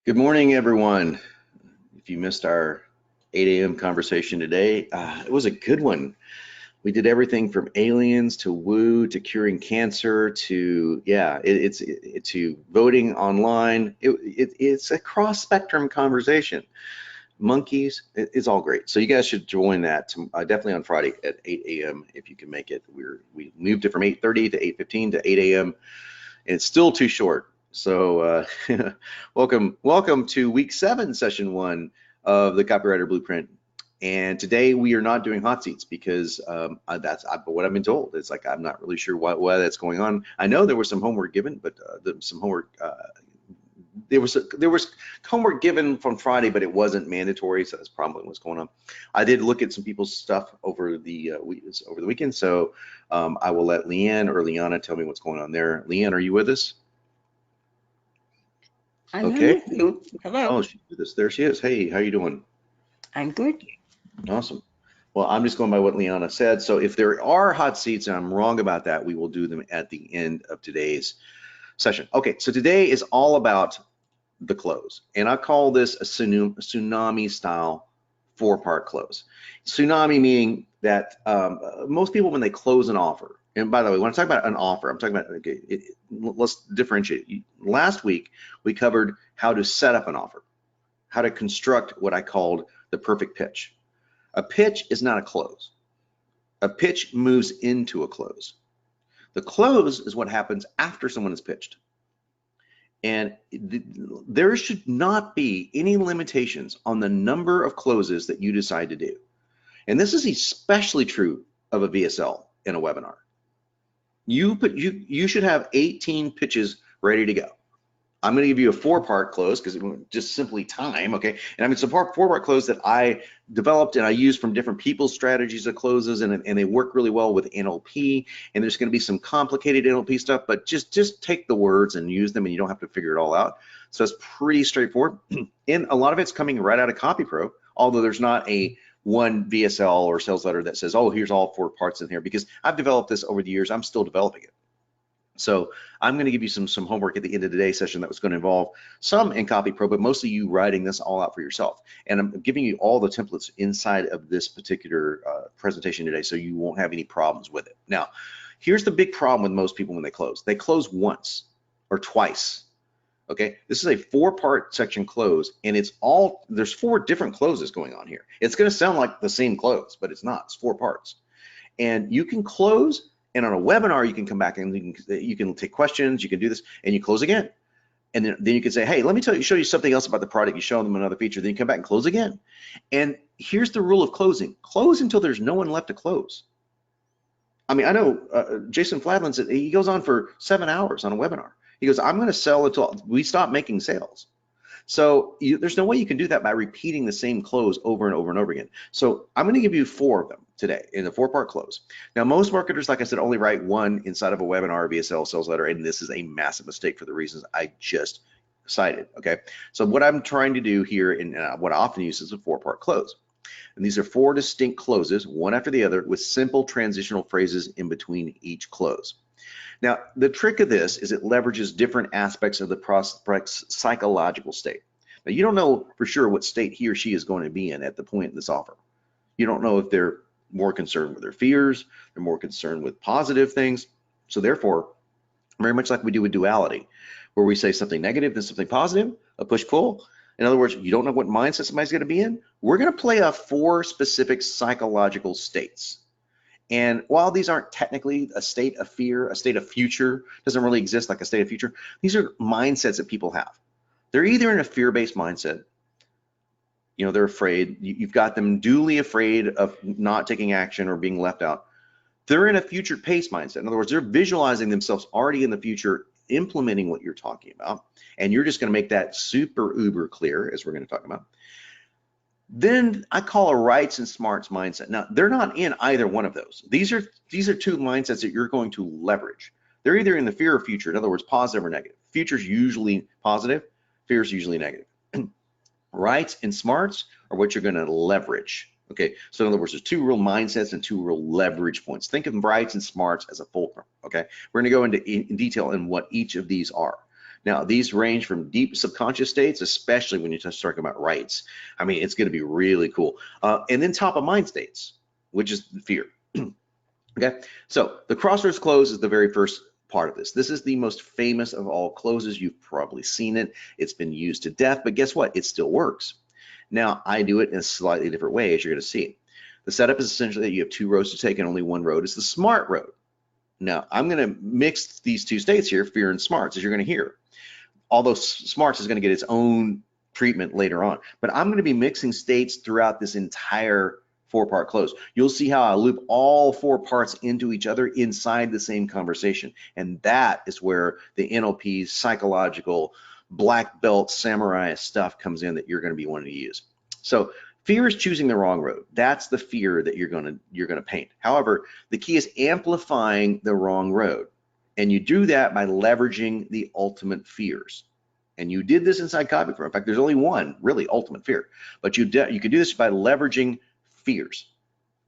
Good morning, everyone. If you missed our 8 a.m. conversation today, it was a good one. We did everything from aliens to woo to curing cancer to to voting online. It's a cross spectrum conversation. Monkeys, it's all great. So you guys should join that definitely on Friday at 8 a.m. if you can make it. We moved it from 8:30 to 8:15 to 8 a.m. and it's still too short. So welcome to week 7, session 1 of the Copywriter Blueprint. And today we are not doing hot seats because that's what I've been told. It's like I'm not really sure why that's going on. I know there was some homework given, but there was homework given from Friday, but it wasn't mandatory, so that's probably what's going on. I did look at some people's stuff over the weekend, so I will let Leanne or Liana tell me what's going on there. Leanne, are you with us? I'm Okay. with you. Hello. Oh, she's with us. There she is. Hey, how you doing? I'm good. Awesome. Well, I'm just going by what Liana said. So if there are hot seats and I'm wrong about that, we will do them at the end of today's session. Okay, so today is all about the close, and I call this a tsunami style 4-part close. Tsunami meaning that most people, when they close an offer, and by the way, when I talk about an offer, I'm talking about, okay, let's differentiate. Last week, we covered how to set up an offer, how to construct what I called the perfect pitch. A pitch is not a close. A pitch moves into a close. The close is what happens after someone is pitched. And there should not be any limitations on the number of closes that you decide to do. And this is especially true of a VSL in a webinar. You should have 18 pitches ready to go. I'm going to give you a 4-part close because it's just simply time, okay? And I mean, it's a 4-part close that I developed and I use from different people's strategies of closes, and they work really well with NLP. And there's going to be some complicated NLP stuff, but just take the words and use them, and you don't have to figure it all out. So it's pretty straightforward. And a lot of it's coming right out of CopyPro, although there's not a one VSL or sales letter that says, oh, here's all 4 parts in here, because I've developed this over the years. I'm still developing it. So I'm going to give you some homework at the end of today's session that was going to involve some in CopyPro, but mostly you writing this all out for yourself. And I'm giving you all the templates inside of this particular presentation today, so you won't have any problems with it. Now, here's the big problem with most people when they close. They close once or twice. Okay, this is a 4-part section close, and there's 4 different closes going on here. It's going to sound like the same close, but it's not. It's 4 parts. And you can close. And on a webinar, you can come back and you can take questions, you can do this, and you close again. And then you can say, hey, let me show you something else about the product. You show them another feature, then you come back and close again. And here's the rule of closing. Close until there's no one left to close. I mean, I know Jason Fladlin said he goes on for 7 hours on a webinar. He goes, I'm going to sell until we stop making sales. So there's no way you can do that by repeating the same close over and over and over again. So I'm going to give you 4 of them today in a 4-part close. Now, most marketers, like I said, only write one inside of a webinar, VSL, sales letter, and this is a massive mistake for the reasons I just cited, okay? So what I'm trying to do here, and what I often use is a 4-part close. And these are 4 distinct closes, one after the other, with simple transitional phrases in between each close. Now, the trick of this is it leverages different aspects of the prospect's psychological state. Now, you don't know for sure what state he or she is going to be in at the point in this offer. You don't know if they're more concerned with their fears, they're more concerned with positive things. So therefore, very much like we do with duality, where we say something negative, then something positive, a push-pull. In other words, you don't know what mindset somebody's going to be in. We're going to play off 4 specific psychological states. And while these aren't technically a state of fear, a state of future, doesn't really exist like a state of future, these are mindsets that people have. They're either in a fear-based mindset, you know, they're afraid, you've got them duly afraid of not taking action or being left out. They're in a future-paced mindset. In other words, they're visualizing themselves already in the future, implementing what you're talking about, and you're just going to make that super uber clear, as we're going to talk about. Then I call a rights and smarts mindset. Now, they're not in either one of those. These are 2 mindsets that you're going to leverage. They're either in the fear of future, in other words, positive or negative. Future is usually positive, fear is usually negative. Rights and smarts are what you're going to leverage. Okay, so in other words, there's 2 real mindsets and 2 real leverage points. Think of rights and smarts as a fulcrum. Okay, we're going to go into in detail in what each of these are. Now, these range from deep subconscious states, especially when you're talking about rights. I mean, it's going to be really cool. And then top of mind states, which is fear. Okay, so the crossroads close is the very first part of this. This is the most famous of all closes. You've probably seen it. It's been used to death, but guess what? It still works. Now, I do it in a slightly different way, as you're going to see. The setup is essentially that you have two roads to take, and only one road is the smart road. Now, I'm going to mix these two states here, fear and smarts, as you're going to hear. Although smarts is going to get its own treatment later on, but I'm going to be mixing states throughout this entire four-part close. You'll see how I loop all four parts into each other inside the same conversation. And that is where the NLP psychological black belt samurai stuff comes in that you're going to be wanting to use. So fear is choosing the wrong road. That's the fear that you're going to paint. However, the key is amplifying the wrong road. And you do that by leveraging the ultimate fears. And you did this inside copy. In fact, there's only one really ultimate fear, but you can do this by leveraging fears,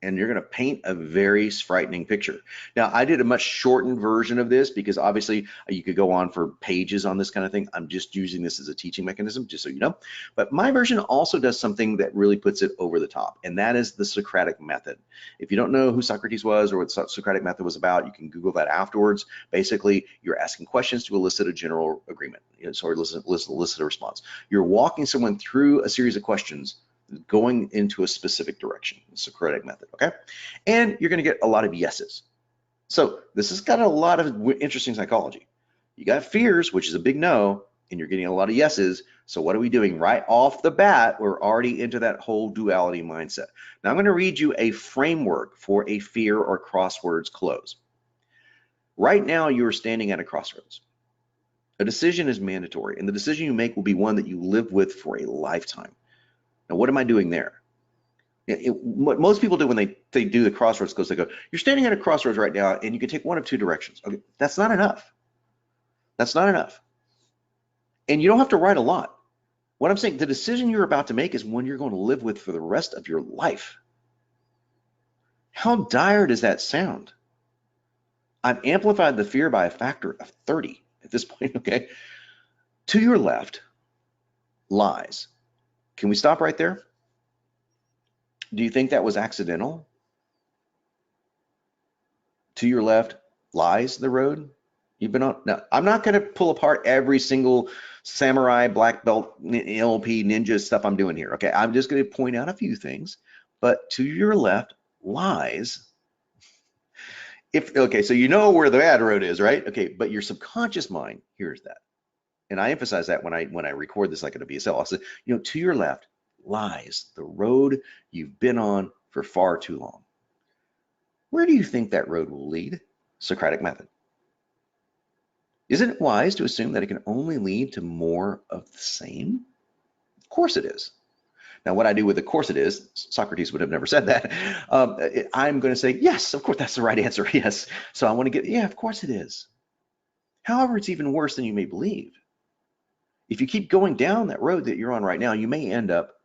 and you're going to paint a very frightening picture. Now, I did a much shortened version of this because obviously you could go on for pages on this kind of thing. I'm just using this as a teaching mechanism, just so you know. But my version also does something that really puts it over the top, and that is the Socratic method. If you don't know who Socrates was or what the Socratic method was about, you can Google that afterwards. Basically, you're asking questions to elicit a general agreement, or elicit a response. You're walking someone through a series of questions going into a specific direction, the Socratic method, okay? And you're gonna get a lot of yeses. So this has got a lot of interesting psychology. You got fears, which is a big no, and you're getting a lot of yeses. So what are we doing? Right off the bat, we're already into that whole duality mindset. Now I'm gonna read you a framework for a fear or crosswords close. Right now, you are standing at a crossroads. A decision is mandatory, and the decision you make will be one that you live with for a lifetime. Now, what am I doing there? What most people do when they do the crossroads close, they go, you're standing at a crossroads right now, and you can take one of two directions. Okay, that's not enough. That's not enough. And you don't have to write a lot. What I'm saying, the decision you're about to make is one you're going to live with for the rest of your life. How dire does that sound? I've amplified the fear by a factor of 30 at this point, okay? To your left lies. Can we stop right there? Do you think that was accidental? To your left lies the road you've been on. Now, I'm not going to pull apart every single samurai, black belt, NLP, ninja stuff I'm doing here, okay? I'm just going to point out a few things, but to your left lies. Okay, so you know where the bad road is, right? Okay, but your subconscious mind hears that. And I emphasize that when I record this like at a BSL, I'll say, to your left lies the road you've been on for far too long. Where do you think that road will lead? Socratic method. Isn't it wise to assume that it can only lead to more of the same? Of course it is. Now, what I do with of course it is, Socrates would have never said that. I'm going to say, yes, of course, that's the right answer. Yes. So I want to get, yeah, of course it is. However, it's even worse than you may believe. If you keep going down that road that you're on right now, you may end up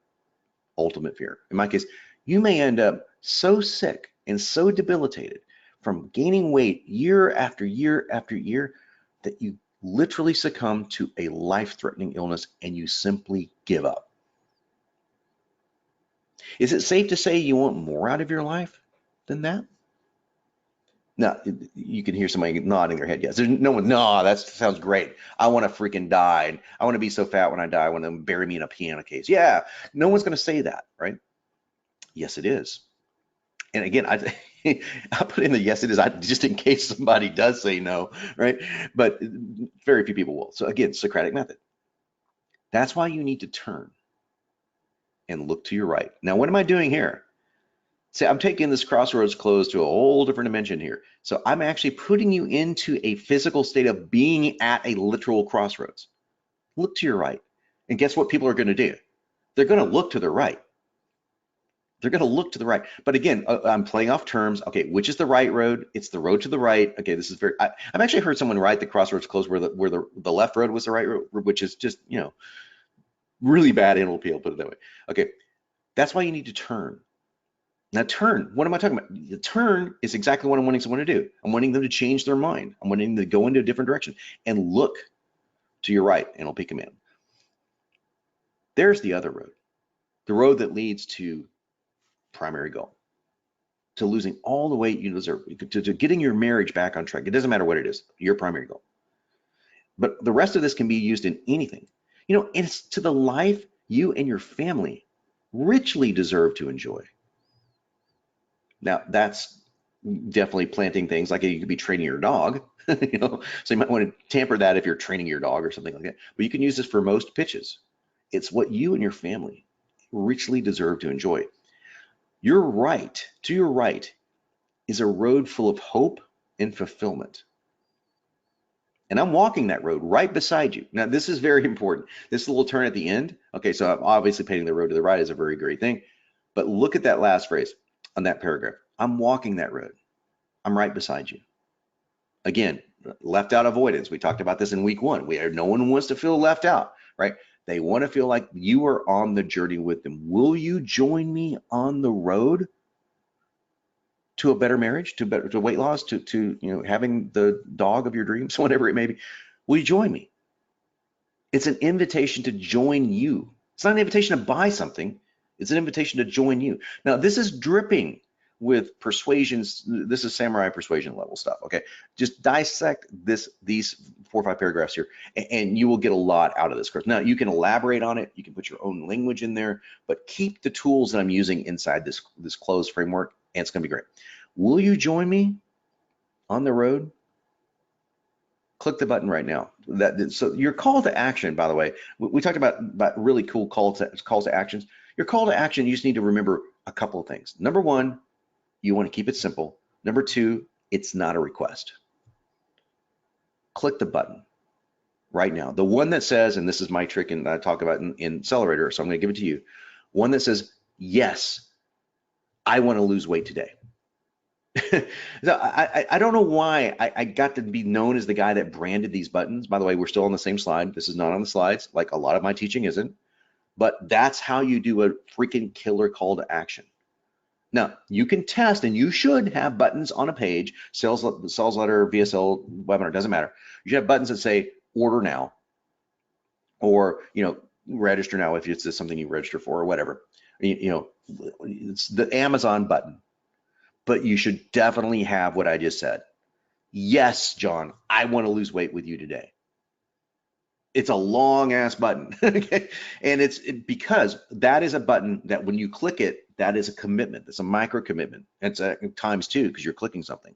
ultimate fear. In my case, you may end up so sick and so debilitated from gaining weight year after year after year that you literally succumb to a life-threatening illness and you simply give up. Is it safe to say you want more out of your life than that? Now, you can hear somebody nodding their head. Yes, there's no one, no, that sounds great. I want to freaking die. I want to be so fat when I die, I want them to bury me in a piano case. Yeah, no one's going to say that, right? Yes, it is. And again, I put in the yes, it is, just in case somebody does say no, right? But very few people will. So again, Socratic method. That's why you need to turn and look to your right. Now, what am I doing here? See, I'm taking this crossroads close to a whole different dimension here. So I'm actually putting you into a physical state of being at a literal crossroads. Look to your right. And guess what people are going to do? They're going to look to the right. They're going to look to the right. But again, I'm playing off terms. Okay, which is the right road? It's the road to the right. Okay, this is very, I've actually heard someone write the crossroads close where the left road was the right road, which is just, really bad NLP, I'll put it that way. Okay, that's why you need to turn. Now turn, what am I talking about? The turn is exactly what I'm wanting someone to do. I'm wanting them to change their mind. I'm wanting them to go into a different direction and look To your right, NLP command. There's the other road, the road that leads to primary goal, to losing all the weight you deserve, to getting your marriage back on track. It doesn't matter what it is, your primary goal. But the rest of this can be used in anything. You know, it's to the life you and your family richly deserve to enjoy. Now, that's definitely planting things like you could be training your dog, you know, so you might want to tamper that if you're training your dog or something like that. But you can use this for most pitches. It's what you and your family richly deserve to enjoy. Your right, to your right, is a road full of hope and fulfillment. And I'm walking that road right beside you. Now, this is very important. This little turn at the end, okay, so I'm obviously painting the road to the right is a very great thing. But look at that last phrase on that paragraph. I'm walking that road. I'm right beside you. Again, left out avoidance. We talked about this in week 1. No one wants to feel left out, right? They want to feel like you are on the journey with them. Will you join me on the road to a better marriage, to weight loss, to having the dog of your dreams, whatever it may be? Will you join me? It's an invitation to join you. It's not an invitation to buy something. It's an invitation to join you. Now, this is dripping with persuasions. This is samurai persuasion level stuff. Okay, just dissect these 4 or 5 paragraphs here, and you will get a lot out of this course. Now, you can elaborate on it. You can put your own language in there, but keep the tools that I'm using inside this closed framework, and it's going to be great. Will you join me on the road? Click the button right now. So your call to action, by the way, we talked about really cool calls to actions. Your call to action, you just need to remember a couple of things. Number 1, you want to keep it simple. Number 2, it's not a request. Click the button right now. The one that says, and this is my trick and I talk about in Accelerator, so I'm going to give it to you. One that says, yes, I want to lose weight today. I don't know why I got to be known as the guy that branded these buttons. By the way, we're still on the same slide. This is not on the slides, like a lot of my teaching isn't. But that's how you do a freaking killer call to action. Now, you can test, and you should have buttons on a page, sales letter, VSL, webinar, doesn't matter. You should have buttons that say order now, or register now if it's something you register for or whatever. It's the Amazon button. But you should definitely have what I just said. Yes, John, I want to lose weight with you today. It's a long ass button, okay? And it's because that is a button that when you click it, that is a commitment. It's a micro commitment. It's times 2 because you're clicking something.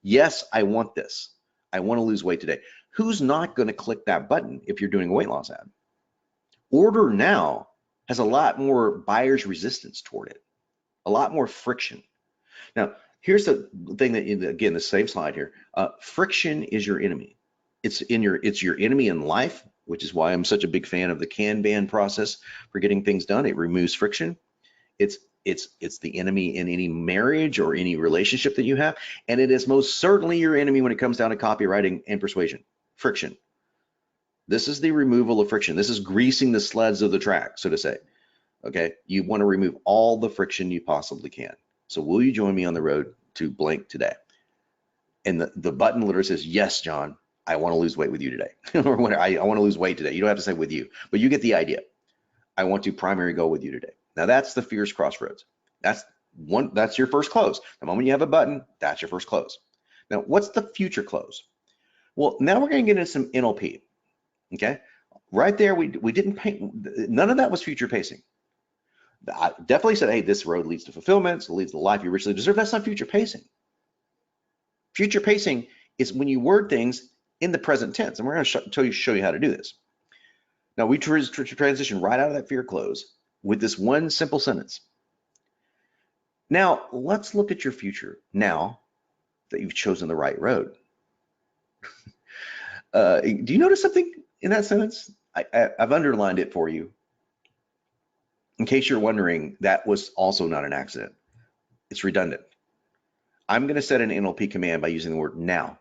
Yes, I want this. I want to lose weight today. Who's not going to click that button if you're doing a weight loss ad? Order now has a lot more buyer's resistance toward it, a lot more friction. Now, here's the thing that, again, the same slide here. Friction is your enemy. It's your enemy in life, which is why I'm such a big fan of the Kanban process for getting things done. It removes friction. It's the enemy in any marriage or any relationship that you have, and it is most certainly your enemy when it comes down to copywriting and persuasion. Friction. This is the removal of friction. This is greasing the sleds of the track, so to say. Okay, you want to remove all the friction you possibly can. So will you join me on the road to blank today? And the button literally says, yes, John, I want to lose weight with you today. Or whatever, I want to lose weight today. You don't have to say with you, but you get the idea. I want to primary goal with you today. Now that's the fierce crossroads. That's your first close. The moment you have a button, that's your first close. Now, what's the future close? Well, now we're going to get into some NLP. Okay, right there, we didn't paint. None of that was future pacing. I definitely said, hey, this road leads to fulfillment, so it leads to the life you richly deserve. That's not future pacing. Future pacing is when you word things in the present tense, and we're going to show you how to do this. Now, we transition right out of that fear close with this one simple sentence. Now, let's look at your future now that you've chosen the right road. Do you notice something in that sentence? I've underlined it for you. In case you're wondering, that was also not an accident. It's redundant. I'm going to set an NLP command by using the word now.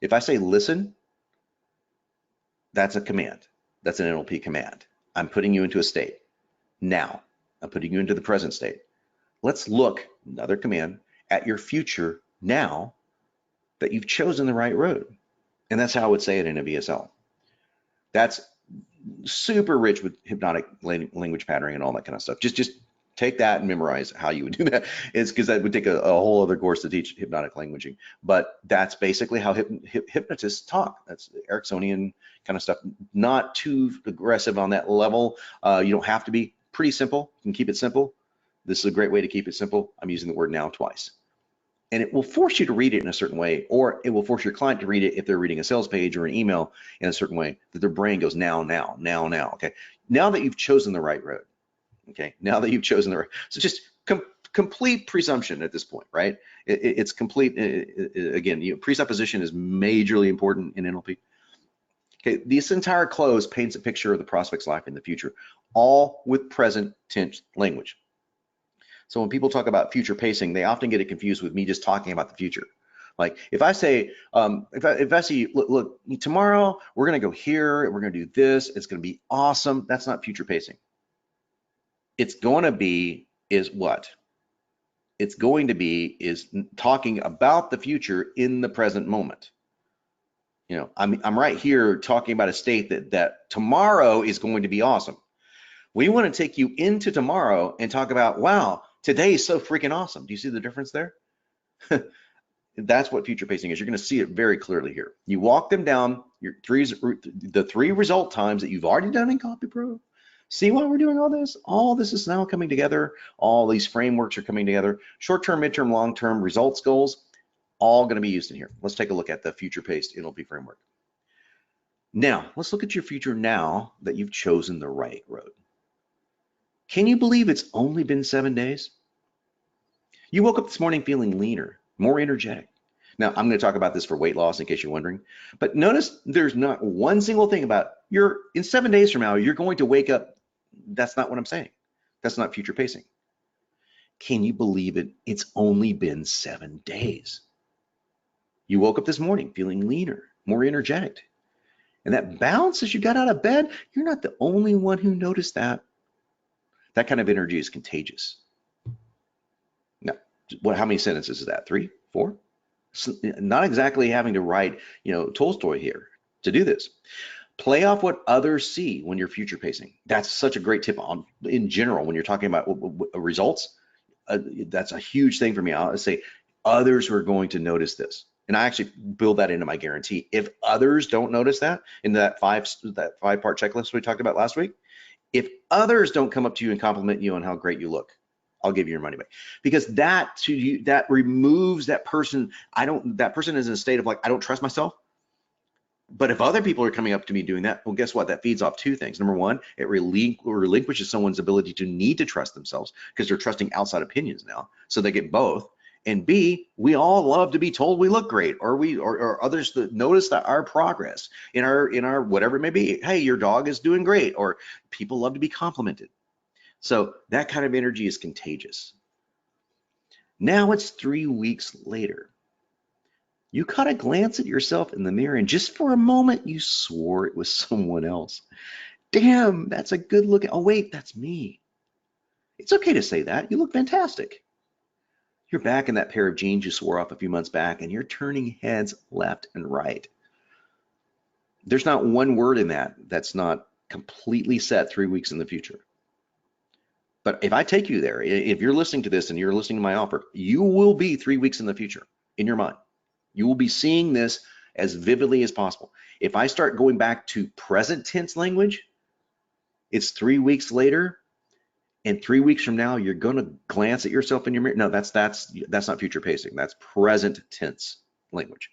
If I say listen, that's a command. That's an NLP command. I'm putting you into a state. Now, I'm putting you into the present state. Let's look, another command, at your future now that you've chosen the right road. And that's how I would say it in a VSL. That's super rich with hypnotic language patterning and all that kind of stuff. Just take that and memorize how you would do that. It's because that would take a whole other course to teach hypnotic languaging. But that's basically how hypnotists talk. That's Ericksonian kind of stuff. Not too aggressive on that level. You don't have to be. Pretty simple. You can keep it simple. This is a great way to keep it simple. I'm using the word now twice. And it will force you to read it in a certain way, or it will force your client to read it if they're reading a sales page or an email in a certain way, that their brain goes now, okay? Now that you've chosen the right road, okay? Now that you've chosen the right, so just complete presumption at this point, right? It's complete, again, presupposition is majorly important in NLP. Okay, this entire close paints a picture of the prospect's life in the future, all with present tense language. So when people talk about future pacing, they often get it confused with me just talking about the future. Like if I say, if I see, look, tomorrow we're gonna go here, we're gonna do this, it's gonna be awesome. That's not future pacing. It's going to be is what? It's going to be is talking about the future in the present moment. You know, I'm right here talking about a state that tomorrow is going to be awesome. We want to take you into tomorrow and talk about, wow, today is so freaking awesome. Do you see the difference there? That's what future pacing is. You're going to see it very clearly here. You walk them down the three result times that you've already done in CopyPro. See why we're doing all this? All this is now coming together. All these frameworks are coming together. Short-term, midterm, long-term results goals, all going to be used in here. Let's take a look at the future-paced NLP framework. Now, let's look at your future now that you've chosen the right road. Can you believe it's only been 7 days? You woke up this morning feeling leaner, more energetic. Now, I'm going to talk about this for weight loss in case you're wondering, but notice there's not one single thing about in 7 days from now, you're going to wake up. That's not what I'm saying. That's not future pacing. Can you believe it? It's only been 7 days. You woke up this morning feeling leaner, more energetic. And that bounce as you got out of bed, you're not the only one who noticed that. That kind of energy is contagious. Now, how many sentences is that? 3, 4? So, not exactly having to write, Tolstoy here to do this. Play off what others see when you're future pacing. That's such a great tip in general when you're talking about results. That's a huge thing for me. I'll say others are going to notice this. And I actually build that into my guarantee. If others don't notice that in that five-part checklist we talked about last week, if others don't come up to you and compliment you on how great you look, I'll give you your money back. Because that removes that person. That person is in a state of like, I don't trust myself. But if other people are coming up to me doing that, well, guess what? That feeds off two things. Number one, it relinquishes someone's ability to need to trust themselves because they're trusting outside opinions now. So they get both. And B, we all love to be told we look great, or others that notice that our progress in our whatever it may be. Hey, your dog is doing great, or people love to be complimented. So that kind of energy is contagious. Now it's 3 weeks later. You caught a glance at yourself in the mirror, and just for a moment, you swore it was someone else. Damn, that's a good look. Oh, wait, that's me. It's okay to say that. You look fantastic. You're back in that pair of jeans you swore off a few months back, and you're turning heads left and right. There's not one word in that that's not completely set 3 weeks in the future. But if I take you there, if you're listening to this and you're listening to my offer, you will be 3 weeks in the future in your mind. You will be seeing this as vividly as possible. If I start going back to present tense language, it's 3 weeks later, and 3 weeks from now, you're going to glance at yourself in your mirror. No, that's not future pacing. That's present tense language.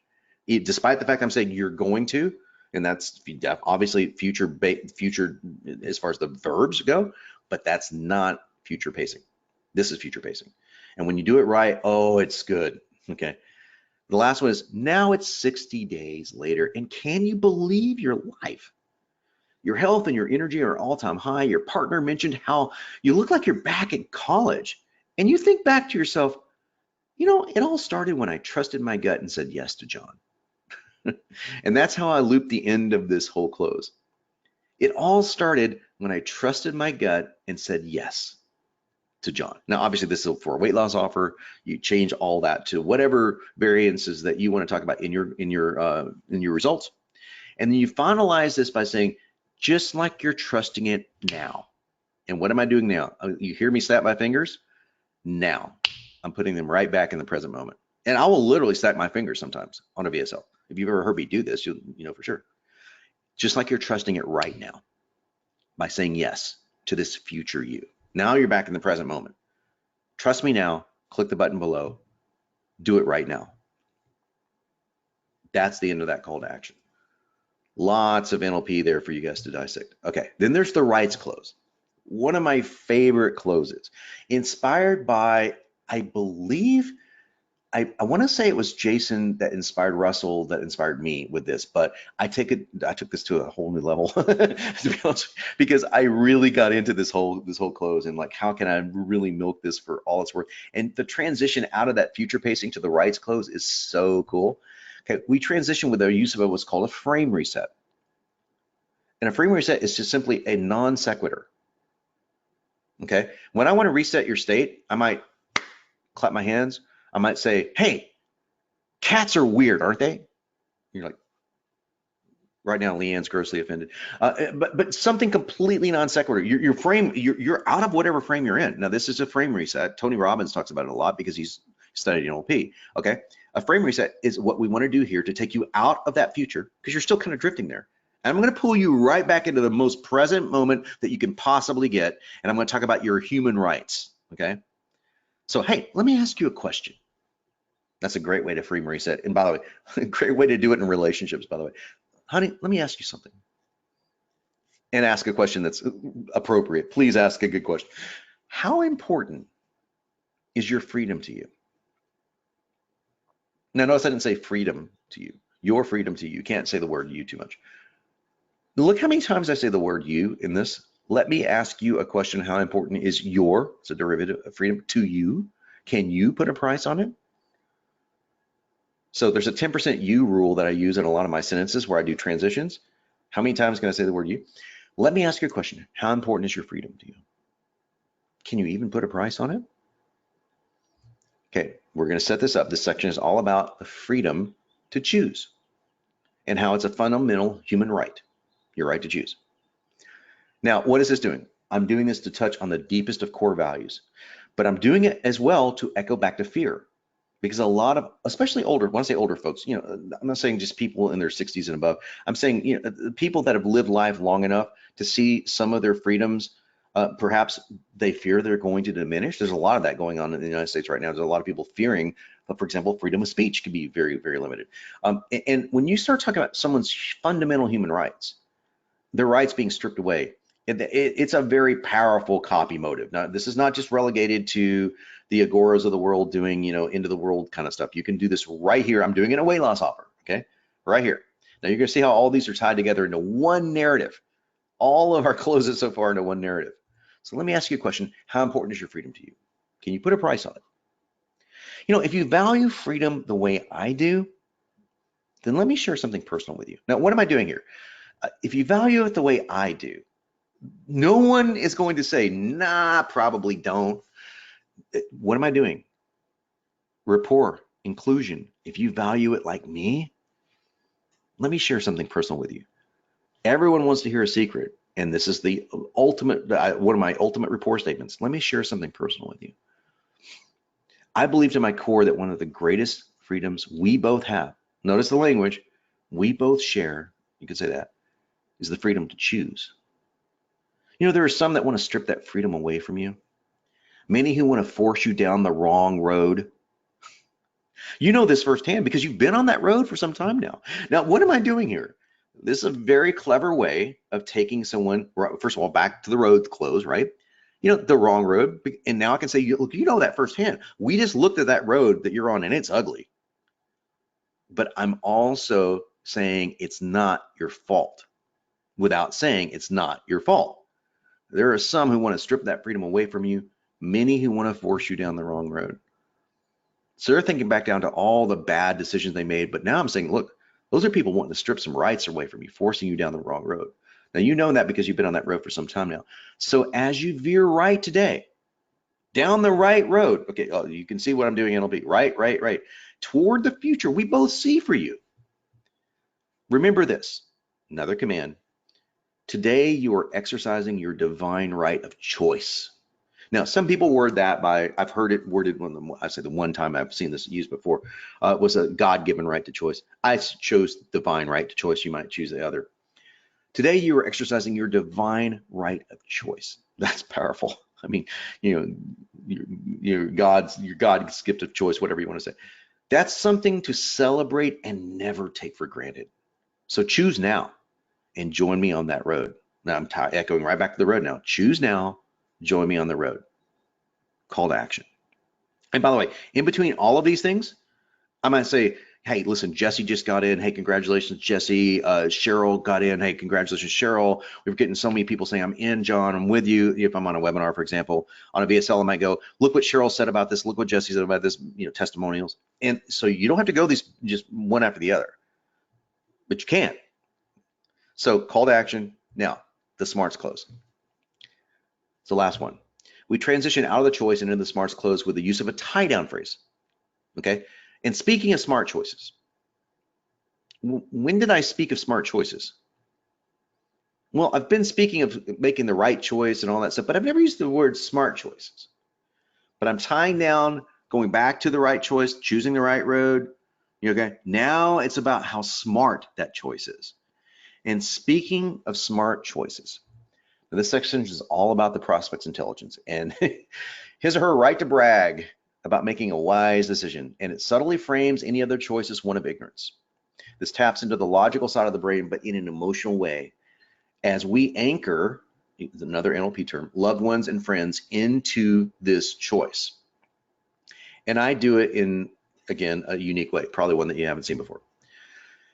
Despite the fact I'm saying you're going to, and that's obviously future as far as the verbs go, but that's not future pacing. This is future pacing. And when you do it right, oh, it's good. Okay. The last one is now it's 60 days later, and can you believe your life? Your health and your energy are all-time high. Your partner mentioned how you look like you're back in college, and you think back to yourself, it all started when I trusted my gut and said yes to John. And that's how I loop the end of this whole close. It all started when I trusted my gut and said yes to John. Now, obviously, this is for a weight loss offer. You change all that to whatever variances that you want to talk about in your results, and then you finalize this by saying, just like you're trusting it now. And what am I doing now? You hear me snap my fingers? Now. I'm putting them right back in the present moment. And I will literally snap my fingers sometimes on a VSL. If you've ever heard me do this, you know for sure. Just like you're trusting it right now by saying yes to this future you. Now you're back in the present moment. Trust me now. Click the button below. Do it right now. That's the end of that call to action. Lots of NLP there for you guys to dissect. Okay, then there's the rights close. One of my favorite closes, inspired by, I believe, I want to say it was Jason that inspired Russell that inspired me with this, but I took this to a whole new level to be honest, because I really got into this whole close and like, how can I really milk this for all it's worth? And the transition out of that future pacing to the rights close is so cool. Okay, we transition with the use of what's called a frame reset. And a frame reset is just simply a non sequitur. Okay, when I want to reset your state, I might clap my hands. I might say, hey, cats are weird, aren't they? You're like, right now, Leanne's grossly offended. But something completely non sequitur. Your frame, you're out of whatever frame you're in. Now, this is a frame reset. Tony Robbins talks about it a lot because he's studied NLP. Okay, a frame reset is what we want to do here to take you out of that future because you're still kind of drifting there. And I'm going to pull you right back into the most present moment that you can possibly get. And I'm going to talk about your human rights. Okay. So, hey, let me ask you a question. That's a great way to frame reset. And by the way, a great way to do it in relationships, by the way. Honey, let me ask you something. And ask a question that's appropriate. Please ask a good question. How important is your freedom to you? Now, notice I didn't say freedom to you. Your freedom to you. You can't say the word you too much. Look how many times I say the word you in this. Let me ask you a question. How important is your, it's a derivative of freedom, to you? Can you put a price on it? So there's a 10% you rule that I use in a lot of my sentences where I do transitions. How many times can I say the word you? Let me ask you a question. How important is your freedom to you? Can you even put a price on it? Okay, we're going to set this up. This section is all about the freedom to choose and how it's a fundamental human right, your right to choose. Now, what is this doing? I'm doing this to touch on the deepest of core values, but I'm doing it as well to echo back to fear. Because a lot of, especially older, when I say older folks, you know, I'm not saying just people in their 60s and above. I'm saying, you know, people that have lived life long enough to see some of their freedoms, perhaps they fear they're going to diminish. There's a lot of that going on in the United States right now. There's a lot of people fearing, for example, freedom of speech could be very, very limited. And when you start talking about someone's fundamental human rights, their rights being stripped away, it's a very powerful copy motive. Now, this is not just relegated to the agoras of the world doing, you know, into the world kind of stuff. You can do this right here. I'm doing it in a weight loss offer, okay? Right here. Now you're gonna see how all these are tied together into one narrative. All of our closes so far into one narrative. So let me ask you a question. How important is your freedom to you? Can you put a price on it? You know, if you value freedom the way I do, then let me share something personal with you. Now, what am I doing here? If you value it the way I do, no one is going to say, nah, probably don't. What am I doing? Rapport, inclusion. If you value it like me, let me share something personal with you. Everyone wants to hear a secret, and this is the ultimate, one of my ultimate rapport statements. Let me share something personal with you. I believe to my core that one of the greatest freedoms we both have, notice the language, we both share, you could say that, is the freedom to choose. You know, there are some that want to strip that freedom away from you. Many who want to force you down the wrong road. You know this firsthand because you've been on that road for some time now. Now, what am I doing here? This is a very clever way of taking someone, first of all, back to the road close, right? You know, the wrong road. And now I can say, look, you know that firsthand. We just looked at that road that you're on and it's ugly. But I'm also saying it's not your fault without saying it's not your fault. There are some who want to strip that freedom away from you, many who want to force you down the wrong road. So they're thinking back down to all the bad decisions they made. But now I'm saying, look, those are people wanting to strip some rights away from you, forcing you down the wrong road. Now, you know that because you've been on that road for some time now. So as you veer right today, down the right road, okay, oh, you can see what I'm doing, NLP, right, toward the future we both see for you. Remember this, another command, Today, you are exercising your divine right of choice. Now, some people word that by, I've heard it worded, I say the one time I've seen this used before, was a God-given right to choice. I chose divine right to choice. You might choose the other. Today, you are exercising your divine right of choice. That's powerful. I mean, you know, your God's gift of choice, whatever you want to say. That's something to celebrate and never take for granted. So choose now and join me on that road. Now I'm echoing right back to the road now. Choose now, join me on the road. Call to action. And by the way, in between all of these things, I might say, hey, listen, Jesse just got in. Hey, congratulations, Jesse. Cheryl got in. Hey, congratulations, Cheryl. We're getting so many people saying, I'm in, John. I'm with you. If I'm on a webinar, for example, on a VSL, I might go, look what Cheryl said about this. Look what Jesse said about this, testimonials. And so you don't have to go these just one after the other, but you can. So call to action. Now, the smarts close. It's the last one. We transition out of the choice and into the smarts close with the use of a tie down phrase. Okay. And speaking of smart choices, when did I speak of smart choices? Well, I've been speaking of making the right choice and all that stuff, but I've never used the word smart choices. But I'm tying down, going back to the right choice, choosing the right road. Okay. Now it's about how smart that choice is. And speaking of smart choices, this section is all about the prospect's intelligence and his or her right to brag about making a wise decision, and it subtly frames any other choice as one of ignorance. This taps into the logical side of the brain, but in an emotional way, as we anchor, another NLP term, loved ones and friends into this choice. And I do it in, again, a unique way, probably one that you haven't seen before.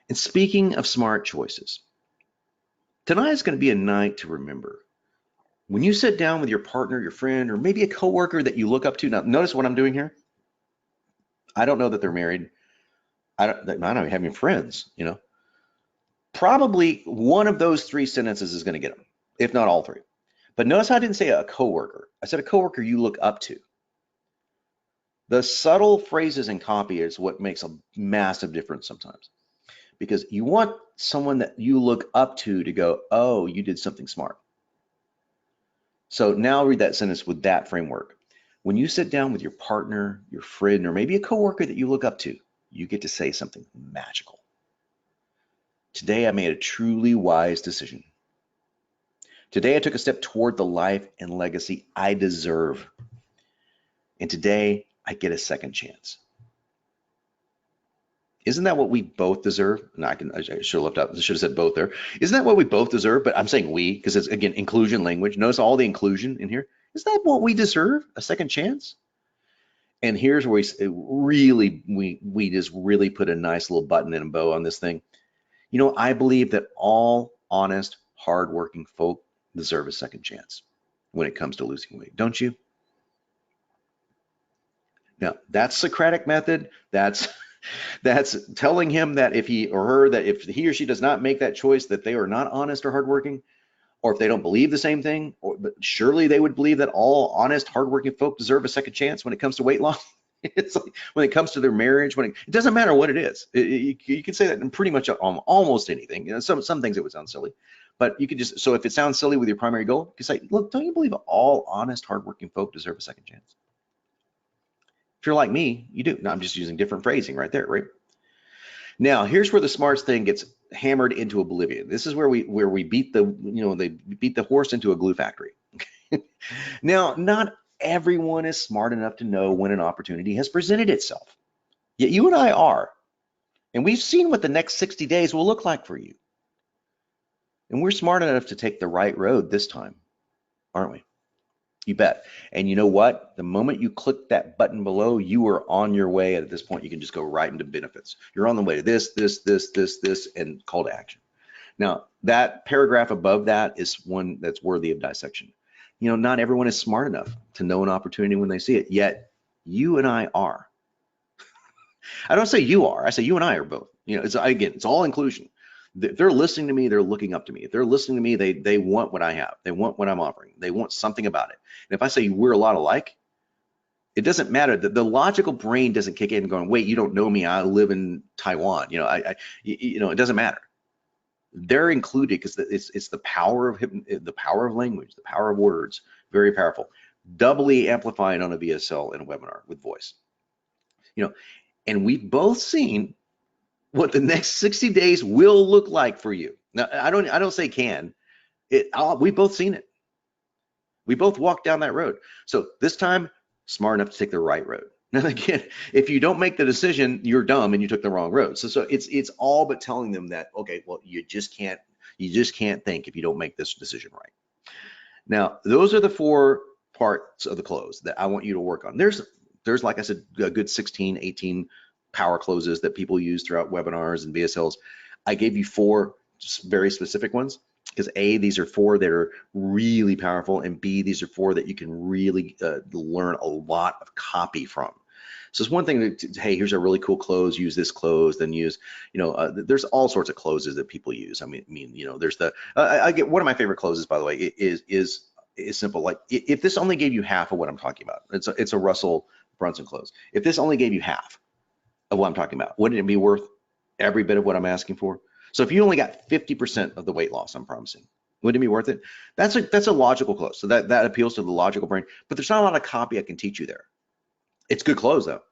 And speaking of smart choices, tonight is going to be a night to remember. When you sit down with your partner, your friend, or maybe a coworker that you look up to, now notice what I'm doing here. I don't know that they're married. I don't have any friends, Probably one of those three sentences is going to get them, if not all three. But notice I didn't say a coworker. I said a coworker you look up to. The subtle phrases and copy is what makes a massive difference sometimes, because you want someone that you look up to go, oh, you did something smart. So now read that sentence with that framework. When you sit down with your partner, your friend, or maybe a coworker that you look up to, you get to say something magical. Today, I made a truly wise decision. Today, I took a step toward the life and legacy I deserve. And today, I get a second chance. Isn't that what we both deserve? No, I should have left out. I should have said both there. Isn't that what we both deserve? But I'm saying we, because it's, again, inclusion language. Notice all the inclusion in here. Isn't that what we deserve? A second chance? And here's where we just really put a nice little button and a bow on this thing. I believe that all honest, hardworking folk deserve a second chance when it comes to losing weight, don't you? Now, that's Socratic method. That's telling him that if he or her, that if he or she does not make that choice, that they are not honest or hardworking, or if they don't believe the same thing, but surely they would believe that all honest, hardworking folk deserve a second chance when it comes to weight loss. It's like when it comes to their marriage, it doesn't matter what it is. You can say that in pretty much almost anything. Some things it would sound silly, but you could just, so if it sounds silly with your primary goal, you can say, look, don't you believe all honest, hardworking folk deserve a second chance? If you're like me, you do. Now I'm just using different phrasing right there, right? Now, here's where the smarts thing gets hammered into oblivion. This is where we beat they beat the horse into a glue factory. Now, not everyone is smart enough to know when an opportunity has presented itself. Yet you and I are. And we've seen what the next 60 days will look like for you. And we're smart enough to take the right road this time, aren't we? You bet. And you know what? The moment you click that button below, you are on your way. At this point, you can just go right into benefits. You're on the way to this, and call to action. Now, that paragraph above that is one that's worthy of dissection. Not everyone is smart enough to know an opportunity when they see it, yet you and I are. I don't say you are, I say you and I are both. It's all inclusion. If they're listening to me, they're looking up to me. If they're listening to me, they want what I have. They want what I'm offering. They want something about it. And if I say we're a lot alike, it doesn't matter. The logical brain doesn't kick in going, wait, you don't know me. I live in Taiwan. It doesn't matter. they're included because it's the power of language, the power of words, very powerful. Doubly amplified on a VSL in a webinar with voice. And we've both seen what the next 60 days will look like for you. Now, I don't say can. We've both seen it. We both walked down that road. So this time, smart enough to take the right road. Now again, if you don't make the decision, you're dumb and you took the wrong road. So it's all but telling them that, okay, well, you just can't think if you don't make this decision right. Now, those are the 4 parts of the close that I want you to work on. There's like I said, a good 16, 18 power closes that people use throughout webinars and VSLs. I gave you 4 very specific ones because A, these are 4 that are really powerful, and B, these are 4 that you can really learn a lot of copy from. So it's one thing to, hey, here's a really cool close, use this close, then use, there's all sorts of closes that people use. I mean, there's the, I get one of my favorite closes, by the way, is simple. Like if this only gave you half of what I'm talking about, it's a Russell Brunson close. If this only gave you half of what I'm talking about, wouldn't it be worth every bit of what I'm asking for? So if you only got 50% of the weight loss I'm promising, wouldn't it be worth it? That's a logical close. So that appeals to the logical brain, but there's not a lot of copy I can teach you there. It's good close though.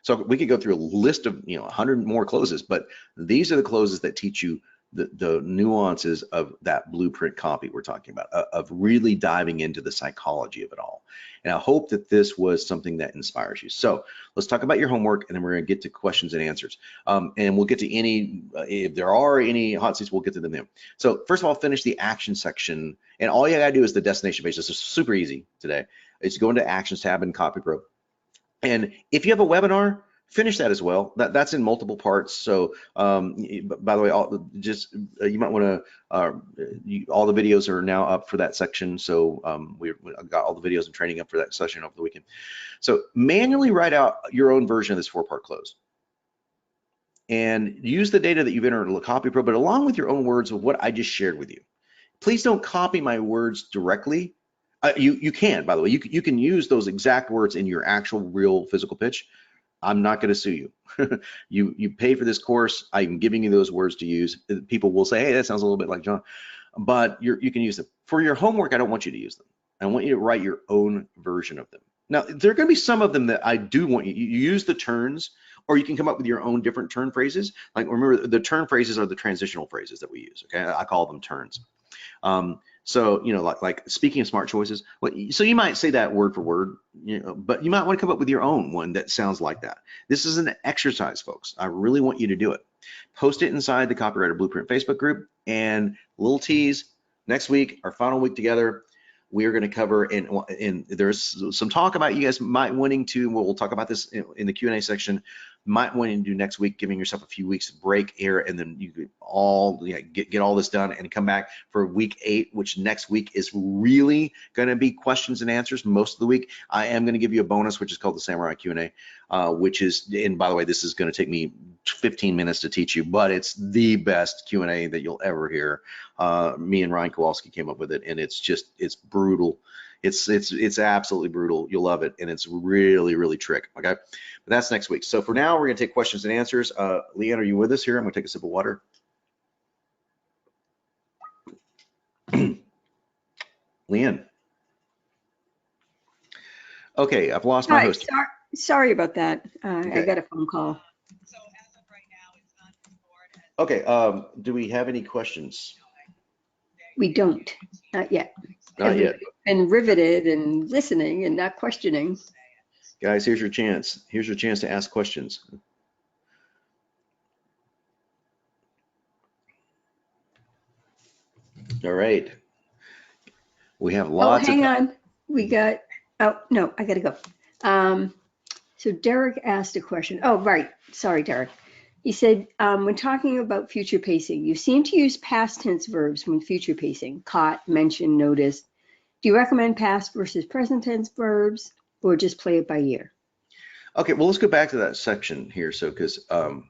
So we could go through a list of 100 more closes, but these are the closes that teach you the nuances of that blueprint copy we're talking about, of really diving into the psychology of it all. And I hope that this was something that inspires you. So let's talk about your homework, and then we're going to get to questions and answers. And we'll get to any, if there are any hot seats, we'll get to them then. So first of all, finish the action section, and all you got to do is the destination page. This is super easy today. It's go into Actions tab in Copy Pro. And if you have a webinar, finish that as well. That's in multiple parts. So by the way, you might want to, all the videos are now up for that section. So we got all the videos and training up for that session over the weekend. So manually write out your own version of this 4-part close. And use the data that you've entered in Copy Pro, but along with your own words of what I just shared with you. Please don't copy my words directly. You can, by the way, you can use those exact words in your actual real physical pitch. I'm not going to sue you. You pay for this course. I'm giving you those words to use. People will say, hey, that sounds a little bit like John, but you can use them. For your homework, I don't want you to use them. I want you to write your own version of them. Now, there are going to be some of them that I do want you use the turns, or you can come up with your own different turn phrases. Like remember, the turn phrases are the transitional phrases that we use. Okay, I call them turns. So, like speaking of smart choices, so you might say that word for word, but you might want to come up with your own one that sounds like that. This is an exercise, folks. I really want you to do it. Post it inside the Copywriter Blueprint Facebook group, and little tease, next week, our final week together, we are going to cover, and there's some talk about you guys might wanting to, we'll talk about this in the Q&A section, might want to do next week, giving yourself a few weeks break here, and then you could all get all this done and come back for week 8, which next week is really going to be questions and answers most of the week. I am going to give you a bonus, which is called the Samurai Q&A, which is, and by the way, this is going to take me 15 minutes to teach you, but it's the best Q&A that you'll ever hear. Me and Ryan Kowalski came up with it, and it's brutal. It's absolutely brutal. You'll love it, and it's really, really trick. Okay, but that's next week. So for now, we're gonna take questions and answers. Leanne, are you with us here? I'm gonna take a sip of water. Leanne. Okay, I've lost my host. Sorry about that. Okay. I got a phone call. So as of right now, it's not Okay. Do we have any questions? We don't. Not yet. Not yet. Been riveted and listening and not questioning. Guys, here's your chance. Here's your chance to ask questions. All right. We have lots of. Oh, hang on. We got. Oh no, I gotta go. So Derek asked a question. Oh, right. Sorry, Derek. He said, when talking about future pacing, you seem to use past tense verbs when future pacing, caught, mentioned, noticed. Do you recommend past versus present tense verbs, or just play it by ear? Okay, well, let's go back to that section here. So, because I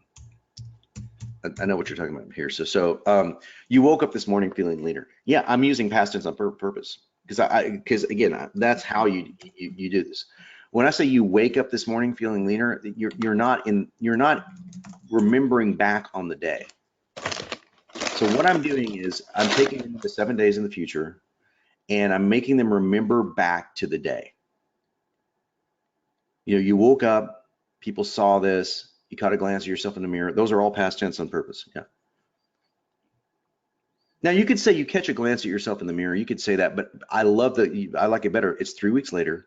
know what you're talking about here. So you woke up this morning feeling leaner. Yeah, I'm using past tense on purpose because again, that's how you do this. When I say you wake up this morning feeling leaner, you're not remembering back on the day. So what I'm doing is I'm taking them to 7 days in the future and I'm making them remember back to the day. You woke up, people saw this, you caught a glance at yourself in the mirror. Those are all past tense on purpose. Yeah. Now you could say you catch a glance at yourself in the mirror. You could say that, but I love that. I like it better. It's 3 weeks later.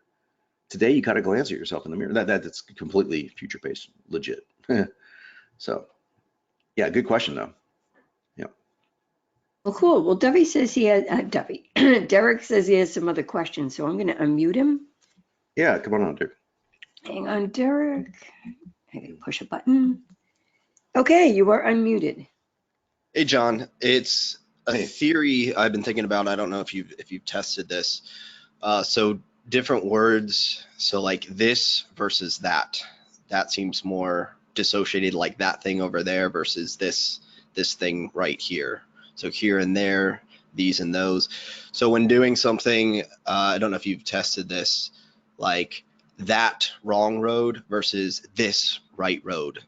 Today you caught a glance at yourself in the mirror. That's completely future paced, legit. So yeah, good question though. Yeah. Well, cool. Well, Dovey says he has, Derek says he has some other questions, so I'm going to unmute him. Yeah, come on, Dick. Hang on, Derek. I can push a button. Okay, you are unmuted. Hey, John, it's a Hey. theory I've been thinking about. I don't know if you've tested this. So different words. So like this versus that. That seems more dissociated, like that thing over there versus this thing right here. So here and there, these and those. So when doing something, I don't know if you've tested this, like that wrong road versus this right road.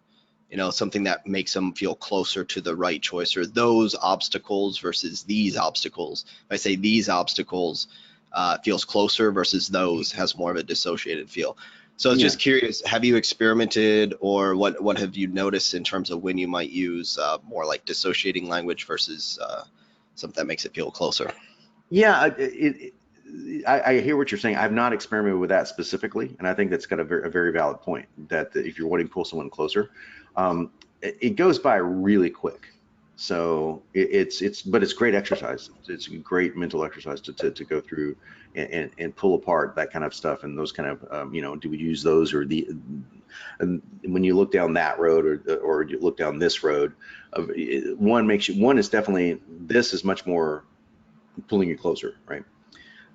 You know, something that makes them feel closer to the right choice, or those obstacles versus these obstacles. If I say these obstacles feels closer versus those has more of a dissociated feel. So I was just curious, have you experimented, or what have you noticed in terms of when you might use more like dissociating language versus something that makes it feel closer? Yeah, I hear what you're saying. I've not experimented with that specifically, and I think that's got a very valid point, that if you're wanting to pull someone closer, it goes by really quick. So but it's great exercise. It's a great mental exercise to go through and pull apart that kind of stuff, and those kind of do we use those, or and when you look down that road, or you look down this road, one is definitely, this is much more pulling you closer, right?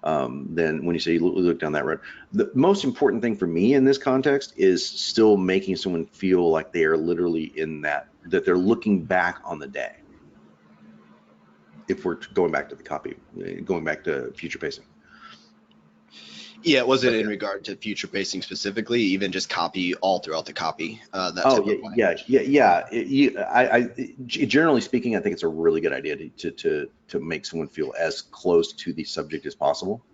Then when you say you look down that road, the most important thing for me in this context is still making someone feel like they are literally in that they're looking back on the day. If we're going back to the copy, going back to future pacing. Yeah, was it in regard to future pacing specifically, even just copy all throughout the copy? Generally speaking, I think it's a really good idea to make someone feel as close to the subject as possible,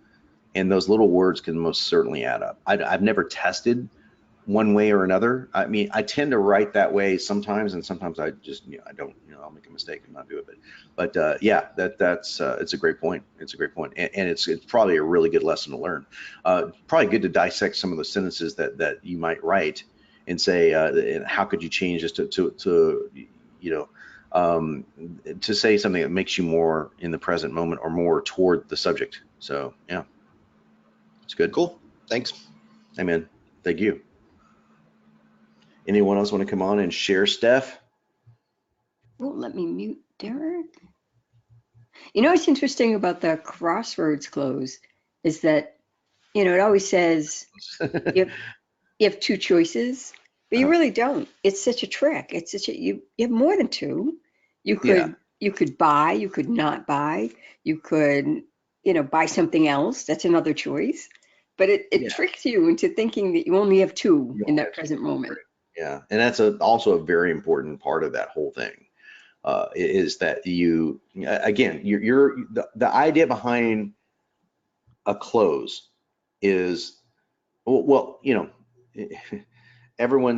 and those little words can most certainly add up. I've never tested one way or another. I mean, I tend to write that way sometimes, and sometimes I just I don't, I'll make a mistake and not do it. But yeah, that's it's a great point. It's a great point, and it's probably a really good lesson to learn. Probably good to dissect some of the sentences that you might write and say, and how could you change this to say something that makes you more in the present moment or more toward the subject. So yeah, it's good. Cool. Thanks. Amen. Thank you. Anyone else want to come on and share, Steph? Well, let me mute Derek. You know what's interesting about the crossroads close is that, it always says you have two choices, but you really don't. It's such a trick. It's such a, you have more than two. You could buy, you could not buy, you could, buy something else. That's another choice. But it tricks you into thinking that you only have two in that present moment. Yeah, and that's also a very important part of that whole thing, is that you, again, the idea behind a close is, well, everyone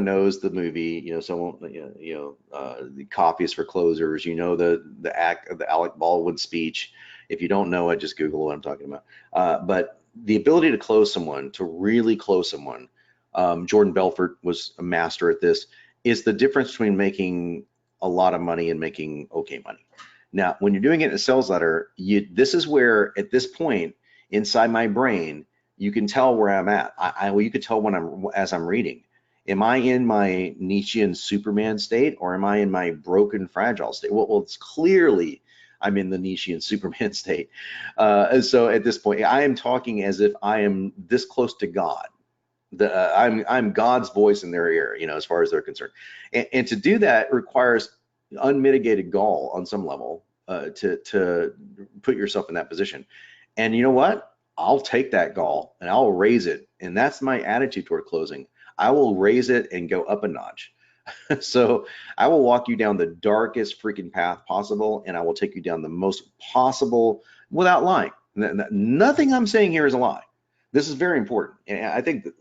knows the movie, someone, the copies for closers, the Alec Baldwin speech. If you don't know it, just Google what I'm talking about. But the ability to close someone, to really close someone, Jordan Belfort was a master at this, is the difference between making a lot of money and making okay money. Now, when you're doing it in a sales letter, this is where, at this point inside my brain, you can tell where I'm at. You could tell as I'm reading. Am I in my Nietzschean Superman state, or am I in my broken, fragile state? Well, it's clearly I'm in the Nietzschean Superman state. And so at this point, I am talking as if I am this close to God. I'm God's voice in their ear, as far as they're concerned. And to do that requires unmitigated gall on some level, to put yourself in that position. And you know what? I'll take that gall and I'll raise it. And that's my attitude toward closing. I will raise it and go up a notch. So I will walk you down the darkest freaking path possible, and I will take you down the most possible without lying. Nothing I'm saying here is a lie. This is very important. And I think that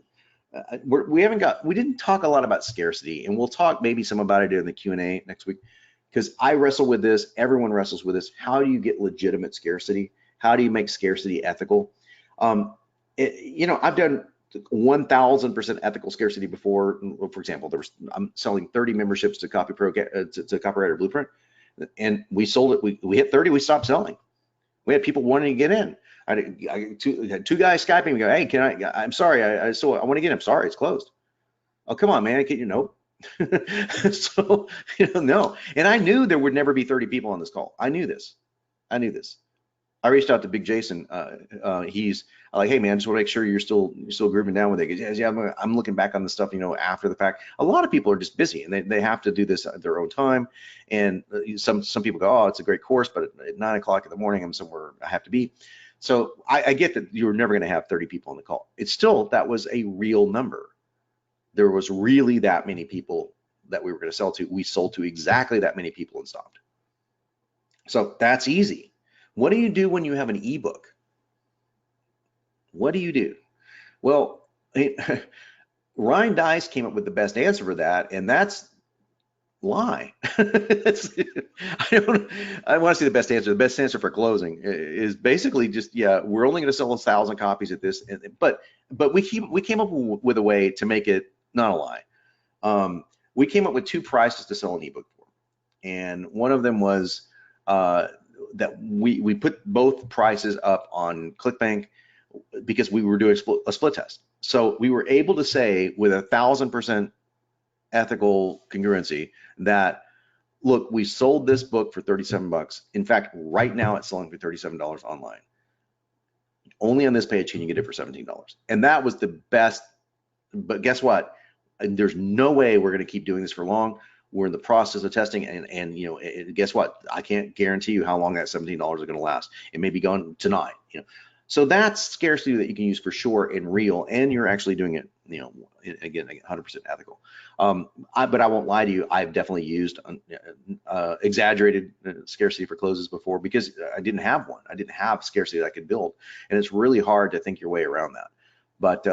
we didn't talk a lot about scarcity, and we'll talk maybe some about it in the Q&A next week, because I wrestle with this. Everyone wrestles with this. How do you get legitimate scarcity? How do you make scarcity ethical? I've done 1000% ethical scarcity before. For example, I'm selling 30 memberships to to Copywriter Blueprint, and we sold it. We hit 30, we stopped selling. We had people wanting to get in. I had two guys Skyping me, go, hey, I'm sorry, I want to get in. I'm sorry, it's closed. Oh, come on, man, nope. So, no. And I knew there would never be 30 people on this call. I knew this. I reached out to Big Jason. He's like, hey man, I just want to make sure you're still grooving down with it. Yeah, I'm looking back on the stuff, after the fact. A lot of people are just busy, and they have to do this at their own time. And some people go, oh, it's a great course, but at 9 o'clock in the morning, I'm somewhere I have to be. So I get that you're never going to have 30 people on the call. It's still, that was a real number. There was really that many people that we were going to sell to. We sold to exactly that many people and stopped. So that's easy. What do you do when you have an ebook? What do you do? Well, Ryan Dice came up with the best answer for that, and that's lie. I want to see the best answer. The best answer for closing is basically just, yeah, we're only going to sell 1,000 copies at this, but we came up with a way to make it not a lie. We came up with 2 prices to sell an ebook for, and one of them was that we put both prices up on ClickBank because we were doing a split test. So we were able to say with 1,000% ethical congruency that, look, we sold this book for $37. In fact, right now it's selling for $37 online. Only on this page can you get it for $17. And that was the best. But guess what? There's no way we're going to keep doing this for long. We're in the process of testing, and guess what? I can't guarantee you how long that $17 is going to last. It may be gone tonight. So that's scarcity that you can use for sure in real, and you're actually doing it, again, 100% ethical. But I won't lie to you, I've definitely used exaggerated scarcity for closes before, because I didn't have one. I didn't have scarcity that I could build, and it's really hard to think your way around that. But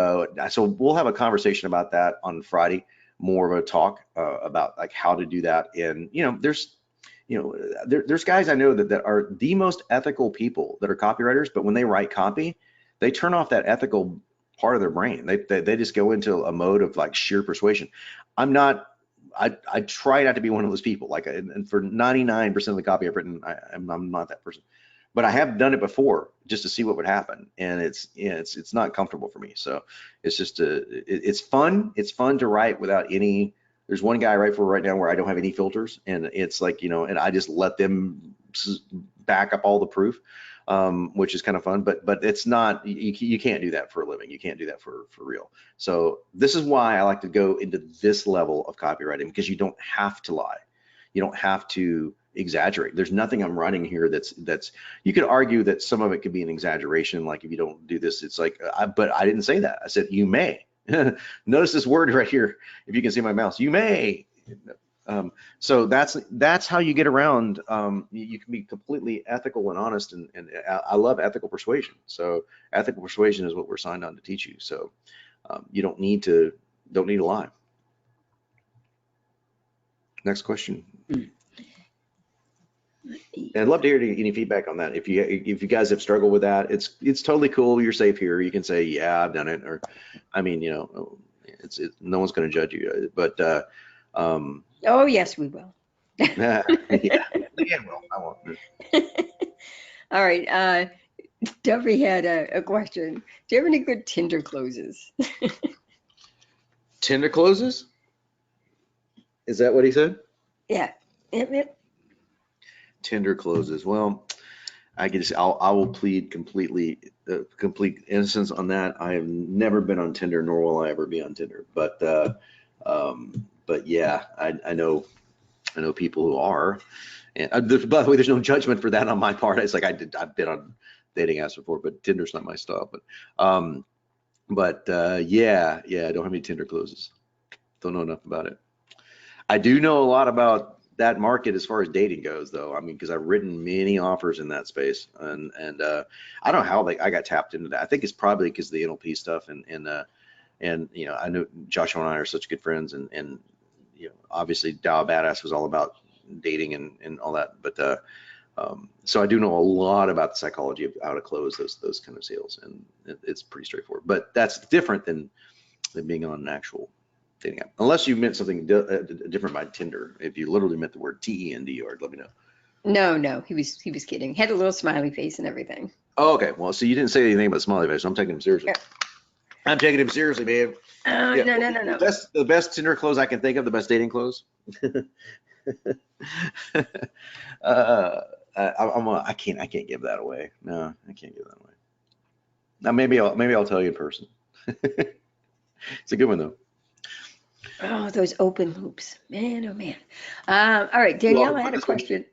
so we'll have a conversation about that on Friday, more of a talk about like how to do that. And there's guys I know that are the most ethical people that are copywriters, but when they write copy, they turn off that ethical part of their brain. They just go into a mode of like sheer persuasion. I try not to be one of those people. And for 99% of the copy I've written, I'm not that person. But I have done it before just to see what would happen, and it's not comfortable for me. So it's just it's fun. It's fun to write without any. There's one guy I write for right now where I don't have any filters, and it's like, and I just let them back up all the proof, which is kind of fun. But it's not. You can't do that for a living. You can't do that for real. So this is why I like to go into this level of copywriting, because you don't have to lie. You don't have to exaggerate. There's nothing I'm writing here that's you could argue that some of it could be an exaggeration, like if you don't do this, it's like but I didn't say that. I said you may. Notice this word right here, if you can see my mouse, you may. So that's how you get around. You can be completely ethical and honest, and I love ethical persuasion. So ethical persuasion is what we're signed on to teach you. So you don't need to lie. Next question. I'd love to hear any feedback on that. If you guys have struggled with that, it's totally cool. You're safe here. You can say, yeah, I've done it, or I mean, no one's going to judge you. But oh yes, we will. yeah, well, I won't. All right. Duffy had a question. Do you have any good Tinder closes? Tinder closes? Is that what he said? Yeah. Yep. Tinder closes. Well, I will plead complete innocence on that. I have never been on Tinder, nor will I ever be on Tinder. But yeah, I know people who are. And by the way, there's no judgment for that on my part. It's like I've been on dating apps before, but Tinder's not my style. But yeah, I don't have any Tinder closes. Don't know enough about it. I do know a lot about that market as far as dating goes, though. I mean, because I've written many offers in that space, and I don't know how I got tapped into that. I think it's probably because of the NLP stuff, and you know, I know Joshua and I are such good friends, and you know, obviously Dow Badass was all about dating and all that, but so I do know a lot about the psychology of how to close those kind of sales, and it's pretty straightforward. But that's different than being on an actual dating app, unless you meant something different by Tinder. If you literally meant the word TENDR, let me know. No, he was kidding. Had a little smiley face and everything. Oh, okay. Well, so you didn't say anything about smiley face. So I'm taking him seriously. Yeah. I'm taking him seriously, man. Yeah. No. The best Tinder close I can think of, the best dating close. I can't give that away. No, I can't give that away. Now maybe I'll tell you in person. It's a good one though. Oh, those open loops, man, oh man. All right, Danielle, I had a question.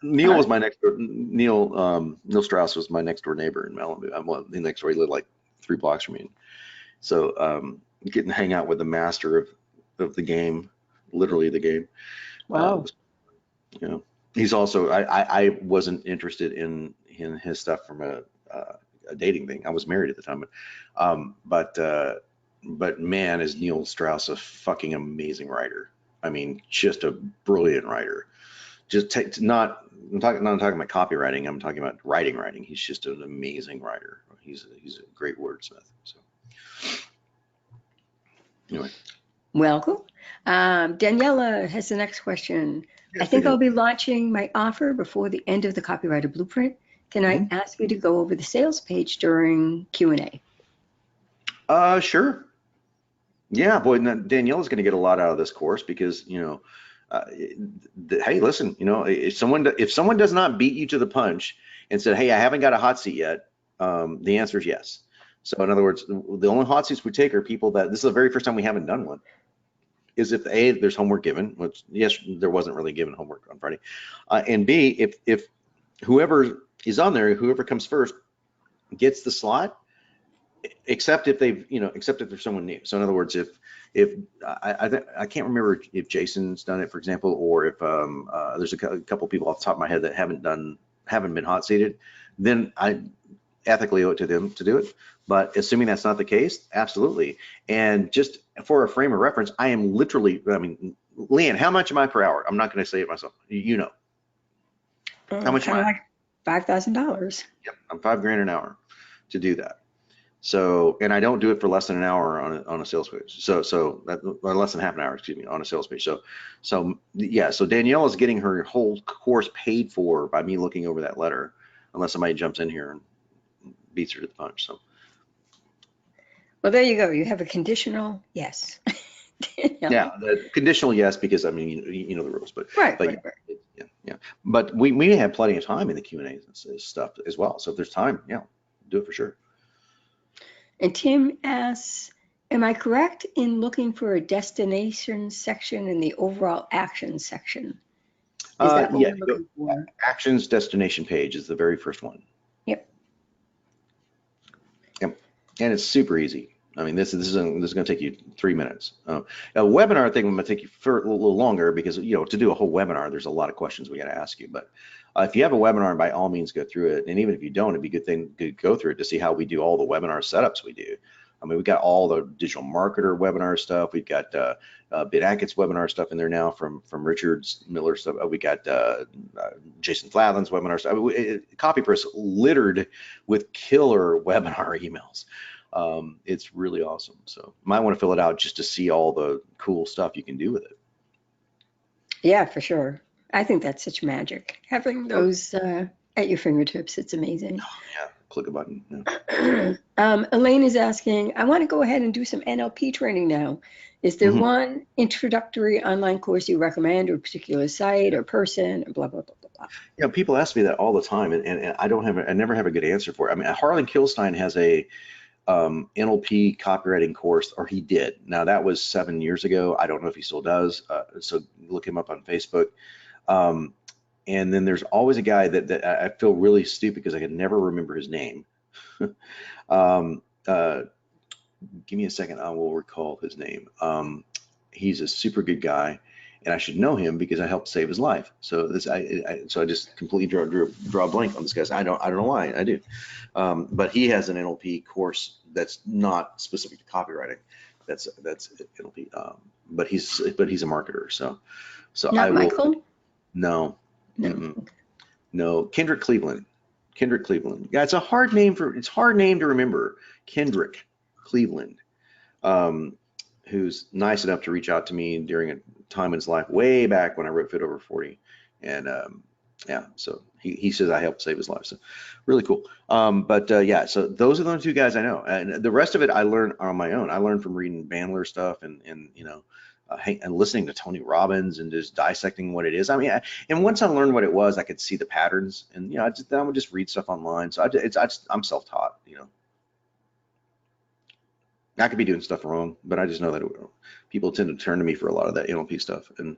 Neil was my next door. Neil Strauss was my next door neighbor in Malibu. I'm the next door. He lived like 3 blocks from me. So getting to hang out with the master of the game, literally the game. Wow. You know, he's also I wasn't interested in his stuff from a dating thing. I was married at the time, but man, is Neil Strauss a fucking amazing writer. I mean, just a brilliant writer. I'm not talking about copywriting. I'm talking about writing. He's just an amazing writer. He's a great wordsmith. So anyway. Well, cool. Daniela has the next question. Yes, I think Daniela. I'll be launching my offer before the end of the copywriter blueprint. Can I ask you to go over the sales page during Q&A? Sure. Yeah, boy, Daniela's going to get a lot out of this course because, you know, hey, listen, you know, if someone does not beat you to the punch and said, hey, I haven't got a hot seat yet, the answer is yes. So in other words, the only hot seats we take are people that this is the very first time we haven't done one. Is if A, there's homework given, which yes, there wasn't really given homework on Friday, and B, if whoever is on there, whoever comes first gets the slot, except if there's someone new. So in other words, if I can't remember if Jason's done it, for example, or if there's a couple people off the top of my head that haven't been hot seated, then I ethically owe it to them to do it. But assuming that's not the case, absolutely. And just for a frame of reference, I am literally, I mean, Leanne, how much am I per hour? I'm not going to say it myself. You know. How much am I? Like $5,000. Yep, I'm $5,000 an hour to do that. So, and I don't do it for less than an hour on a sales page. So that, or less than half an hour, excuse me, on a sales page. So yeah, so Danielle is getting her whole course paid for by me looking over that letter, unless somebody jumps in here and beats her to the punch. So. Well, there you go. You have a conditional yes. Yeah, the conditional yes, because I mean, you know the rules, but Right. yeah. But we have plenty of time in the Q&A stuff as well. So if there's time, yeah, do it for sure. And Tim asks, am I correct in looking for a destination section in the overall action section? Is that what we're looking for? Actions destination page is the very first one. Yep. And it's super easy. I mean, this is going to take you 3 minutes. A webinar thing going to take you for a little longer because, you know, to do a whole webinar, there's a lot of questions we got to ask you. But if you have a webinar, by all means, go through it. And even if you don't, it'd be a good thing to go through it to see how we do all the webinar setups we do. I mean, we've got all the digital marketer webinar stuff. We've got BitAnket's webinar stuff in there now from Richard Miller stuff. We got Jason Fladlin's webinar stuff. CopyPress littered with killer webinar emails. It's really awesome. So you might want to fill it out just to see all the cool stuff you can do with it. Yeah, for sure. I think that's such magic. Having those at your fingertips, it's amazing. Oh, yeah, click a button. Yeah. Elaine is asking, I want to go ahead and do some NLP training now. Is there one introductory online course you recommend, or a particular site or person, or blah, blah, blah, blah, blah? Yeah, people ask me that all the time, and I never have a good answer for it. I mean, Harlan Kilstein has a NLP copywriting course, or he did. Now that was 7 years ago. I don't know if he still does. So look him up on Facebook. And then there's always a guy that I feel really stupid because I can never remember his name. Give me a second. I will recall his name. He's a super good guy, and I should know him because I helped save his life. So I just completely draw a blank on this guy. I don't know why. I do, but he has an NLP course that's not specific to copywriting. That's NLP, but he's a marketer. So Not I will. Michael? No, No. no. Kendrick Cleveland. Yeah, it's hard name to remember. Kendrick Cleveland. Who's nice enough to reach out to me during a time in his life way back when I wrote Fit Over 40. And yeah, so he says I helped save his life. So really cool. Yeah, so those are the only two guys I know. And the rest of it I learned on my own. I learned from reading Bandler stuff and and listening to Tony Robbins and just dissecting what it is. I mean, and once I learned what it was, I could see the patterns. And then I would just read stuff online. So I'm self-taught. I could be doing stuff wrong, but I just know that people tend to turn to me for a lot of that NLP stuff, and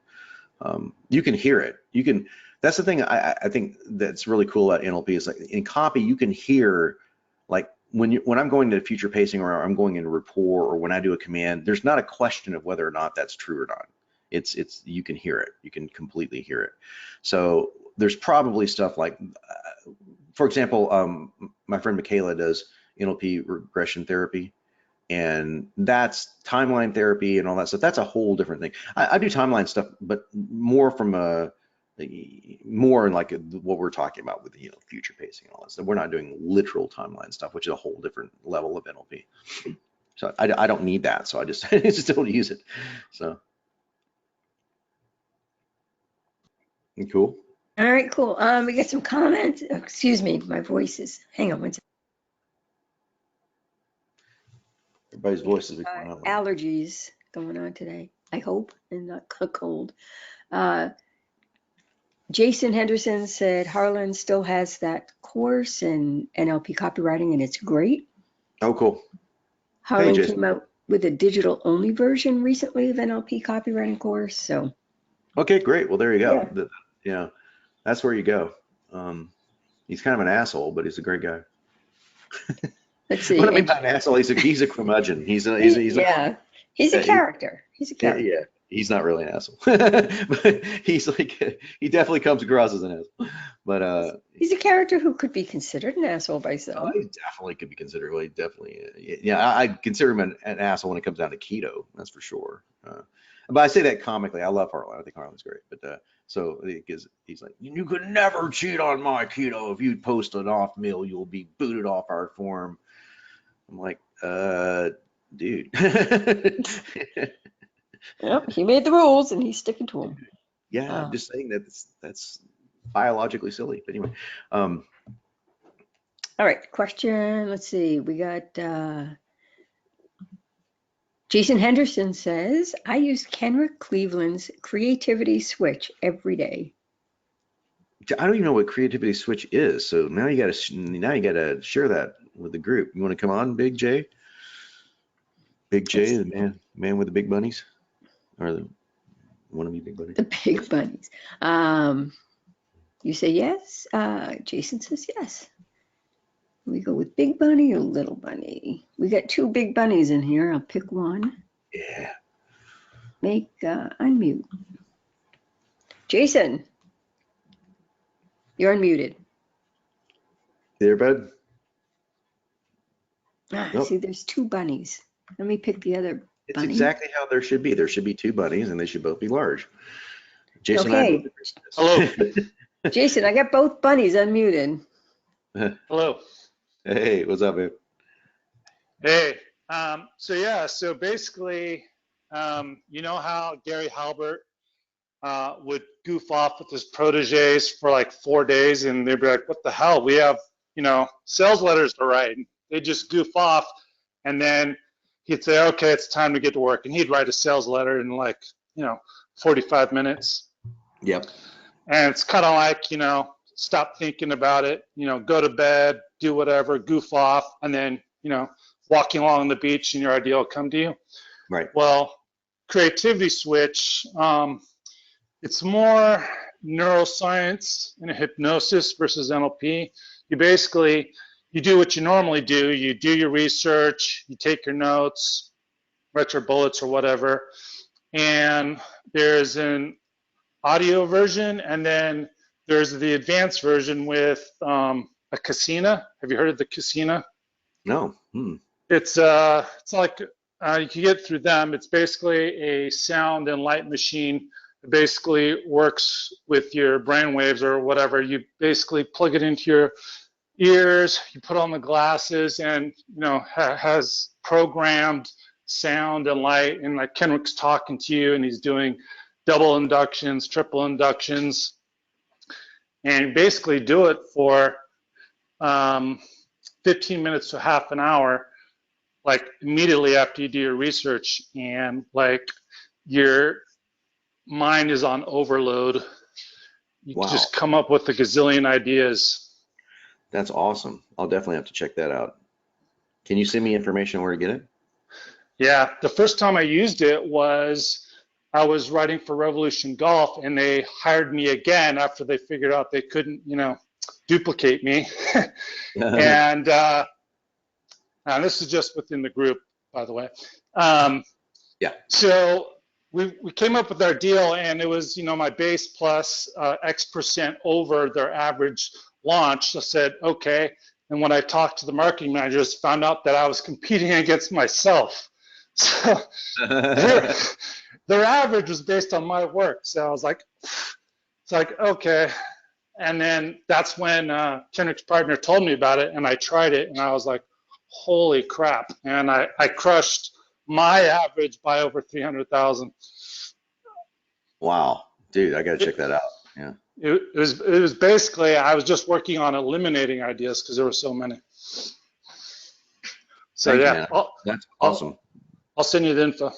you can hear it. That's the thing I think that's really cool about NLP is like in copy you can hear, like when I'm going to future pacing or I'm going into rapport or when I do a command, there's not a question of whether or not that's true or not. It's you can hear it. You can completely hear it. So there's probably stuff like, for example, my friend Michaela does NLP regression therapy. And that's timeline therapy and all that stuff. That's a whole different thing. I do timeline stuff, but more from more in like what we're talking about with future pacing and all that stuff. We're not doing literal timeline stuff, which is a whole different level of NLP. So I don't need that. So I just don't use it. So cool. All right, cool. We get some comments. Excuse me, my voice is. Hang on one second. Everybody's voices. Allergies going on today, I hope, and not cold. Jason Henderson said Harlan still has that course in NLP copywriting, and it's great. Oh, cool. Harlan came out with a digital-only version recently of NLP copywriting course. So. Okay, great. Well, there you go. Yeah, that's where you go. He's kind of an asshole, but he's a great guy. Let's see. What I mean by an asshole, he's a curmudgeon. He's a character. He's a character. Yeah, he's not really an asshole, but he's like he definitely comes across as an asshole. But he's a character who could be considered an asshole by some. He definitely could be considered. Well, he definitely, yeah. I consider him an asshole when it comes down to keto. That's for sure. But I say that comically. I love Harlan. I think Harlan's great. But so because he's like, you could never cheat on my keto. If you post an off meal, you'll be booted off our forum. I'm like, dude. Yep, he made the rules and he's sticking to them. Yeah, I'm just saying that's biologically silly. But anyway. All right, question. Let's see. We got Jason Henderson says, I use Kendrick Cleveland's creativity switch every day. I don't even know what creativity switch is. So now you gotta share that with the group. You want to come on, Big J? Big J, the man with the big bunnies, or one of you big bunnies? The big bunnies. You say yes. Jason says yes. We go with big bunny or little bunny. We got two big bunnies in here. I'll pick one. Yeah. Make unmute. Jason, you're unmuted. There, bud. Nope. See, there's two bunnies. Let me pick the other It's bunny. exactly how there should be. There should be two bunnies, and they should both be large. Jason, okay. Hello. Jason, I got both bunnies unmuted. Hello. Hey, what's up, man? Hey. So basically, you know how Gary Halbert would goof off with his proteges for like 4 days, and they'd be like, "What the hell? We have, sales letters to write." They'd just goof off, and then he'd say, "Okay, it's time to get to work," and he'd write a sales letter in like 45 minutes. Yep. And it's kind of like, stop thinking about it, go to bed, do whatever, goof off, and then, walking along the beach and your idea will come to you. Right. Well, creativity switch, it's more neuroscience and hypnosis versus NLP. You do what you normally do. You do your research, you take your notes, write your bullets or whatever. And there's an audio version, and then there's the advanced version with a casino. Have you heard of the casino? No. It's like you can get through them. It's basically a sound and light machine. It basically works with your brain waves or whatever. You basically plug it into your ears, you put on the glasses, and has programmed sound and light. And like Kenrick's talking to you, and he's doing double inductions, triple inductions, and basically do it for 15 minutes to half an hour, like immediately after you do your research, and like your mind is on overload. You Wow. just come up with a gazillion ideas. That's awesome. I'll definitely have to check that out. Can you send me information on where to get it? Yeah, the first time I used it was I was writing for Revolution Golf, and they hired me again after they figured out they couldn't, duplicate me. And this is just within the group, by the way. Yeah. So we came up with our deal, and it was, my base plus X% over their average launch. I said, okay. And when I talked to the marketing managers, found out that I was competing against myself. So their average was based on my work. So I was like, okay. And then that's when Kenrick's partner told me about it, and I tried it, and I was like, holy crap. And I crushed my average by over 300,000. Wow, dude, I gotta check that out. Yeah. It was basically, I was just working on eliminating ideas because there were so many. So Thanks, yeah, man. That's awesome. I'll send you the info.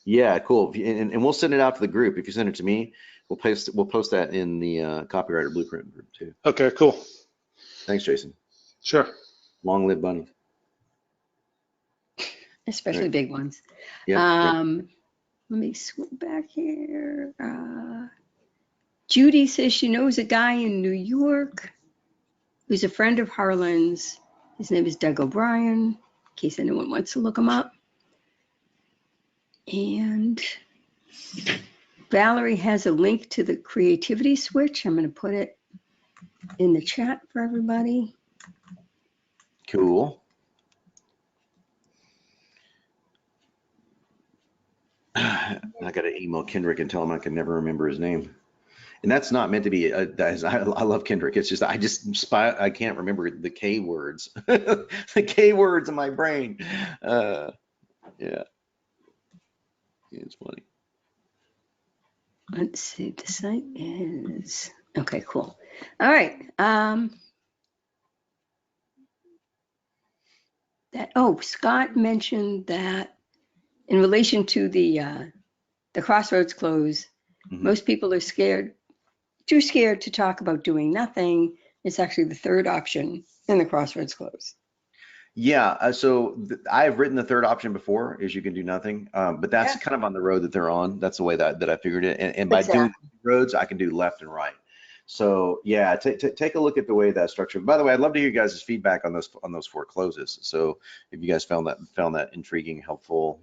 Yeah, cool. And we'll send it out to the group. If you send it to me, we'll post that in the Copywriter Blueprint group too. Okay, cool. Thanks, Jason. Sure. Long live bunnies. Especially big ones. Yeah. Let me swoop back here. Judy says she knows a guy in New York who's a friend of Harlan's. His name is Doug O'Brien, in case anyone wants to look him up. And Valerie has a link to the creativity switch. I'm going to put it in the chat for everybody. Cool. I got to email Kendrick and tell him I can never remember his name. And that's not meant to be, I love Kendrick. It's just, I can't remember the K words, the K words in my brain. Yeah. It's funny. Let's see, the site is, okay, cool. All right. Scott mentioned that in relation to the crossroads close, most people are too scared to talk about doing nothing. It's actually the third option in the crossroads close. Yeah, so I've written the third option before, is you can do nothing, but that's kind of on the road that they're on. That's the way that I figured it. And by doing roads, I can do left and right. So yeah, take a look at the way that's structured. By the way, I'd love to hear you guys' feedback on those four closes. So if you guys found that intriguing, helpful,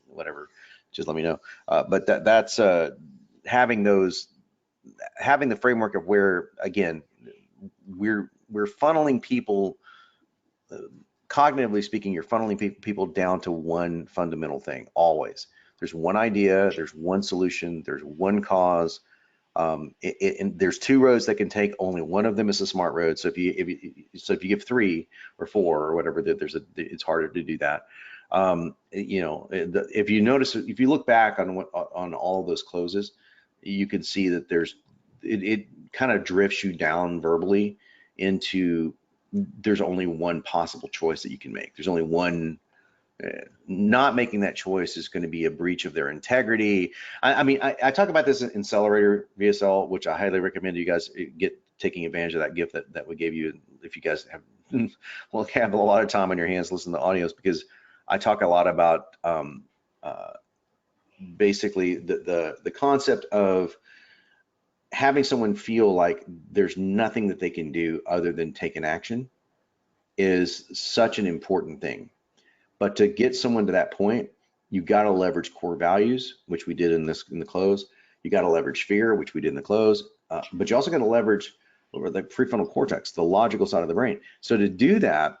whatever, just let me know. But that's having the framework of where, again, we're funneling people. Cognitively speaking, you're funneling people down to one fundamental thing. Always, there's one idea, there's one solution, there's one cause. And there's two roads that can take. Only one of them is a smart road. So if you give 3 or 4 or whatever, it's harder to do that. If you notice, if you look back on all of those closes, you can see that it kind of drifts you down verbally into, there's only one possible choice that you can make. There's only one. Not making that choice is going to be a breach of their integrity. I talk about this in Accelerator VSL, which I highly recommend you guys taking advantage of that gift that we gave you if you guys have a lot of time on your hands listening to audios, because I talk a lot about basically the concept of having someone feel like there's nothing that they can do other than take an action is such an important thing. But to get someone to that point, You got to leverage core values, which we did in the close. You got to leverage fear, which we did in the close. But you also got to leverage the prefrontal cortex, the logical side of the brain. So to do that,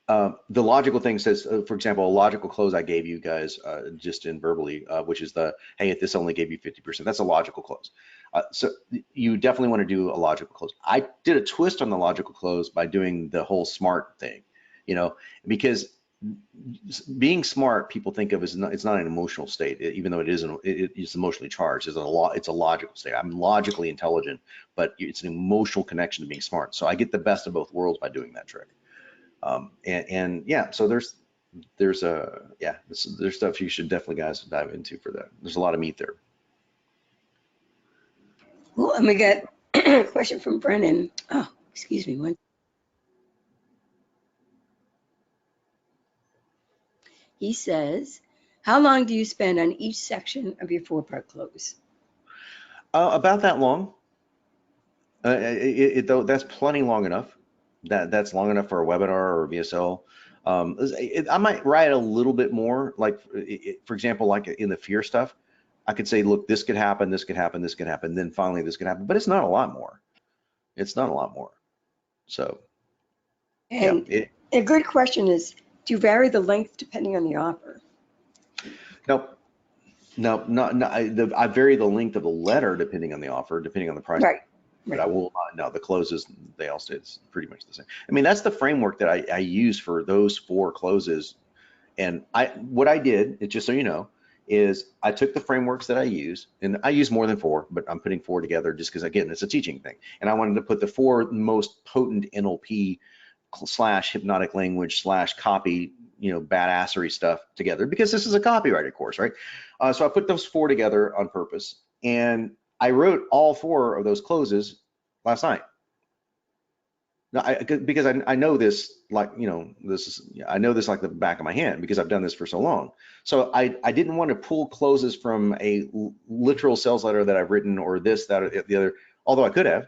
the logical thing says, for example, a logical close I gave you guys just in verbally, which is the, hey, if this only gave you 50%, that's a logical close. So you definitely want to do a logical close. I did a twist on the logical close by doing the whole smart thing, because being smart, people think of as it's not an emotional state, even though it is it's emotionally charged. It's a logical state. I'm logically intelligent, but it's an emotional connection to being smart. So I get the best of both worlds by doing that trick. And yeah, so there's stuff you should definitely guys dive into for that. There's a lot of meat there. Well, and we got a question from Brennan. Oh, excuse me. He says, how long do you spend on each section of your 4-part close? About that long. Though that's plenty long enough. That's long enough for a webinar or a VSL. I might write a little bit more, like for example, like in the fear stuff, I could say, look, this could happen, this could happen, this could happen, then finally this could happen, but it's not a lot more. It's not a lot more. So, and yeah, a good question is, do you vary the length depending on the offer? Nope. No, I vary the length of the letter depending on the offer, depending on the price. Right. But I will not. No, the closes, they all stay pretty much the same. I mean, that's the framework that I use for those 4 closes. And what I did, just so you know, is I took the frameworks that I use, and I use more than 4, but I'm putting 4 together just because, again, it's a teaching thing. And I wanted to put the 4 most potent NLP / hypnotic language / copy, badassery stuff together, because this is a copyrighted course, right? So I put those 4 together on purpose, and I wrote all 4 of those closes last night. Now, because I know this, like, I know this like the back of my hand, because I've done this for so long. So I didn't want to pull closes from a literal sales letter that I've written, or this, that, or the other, although I could have.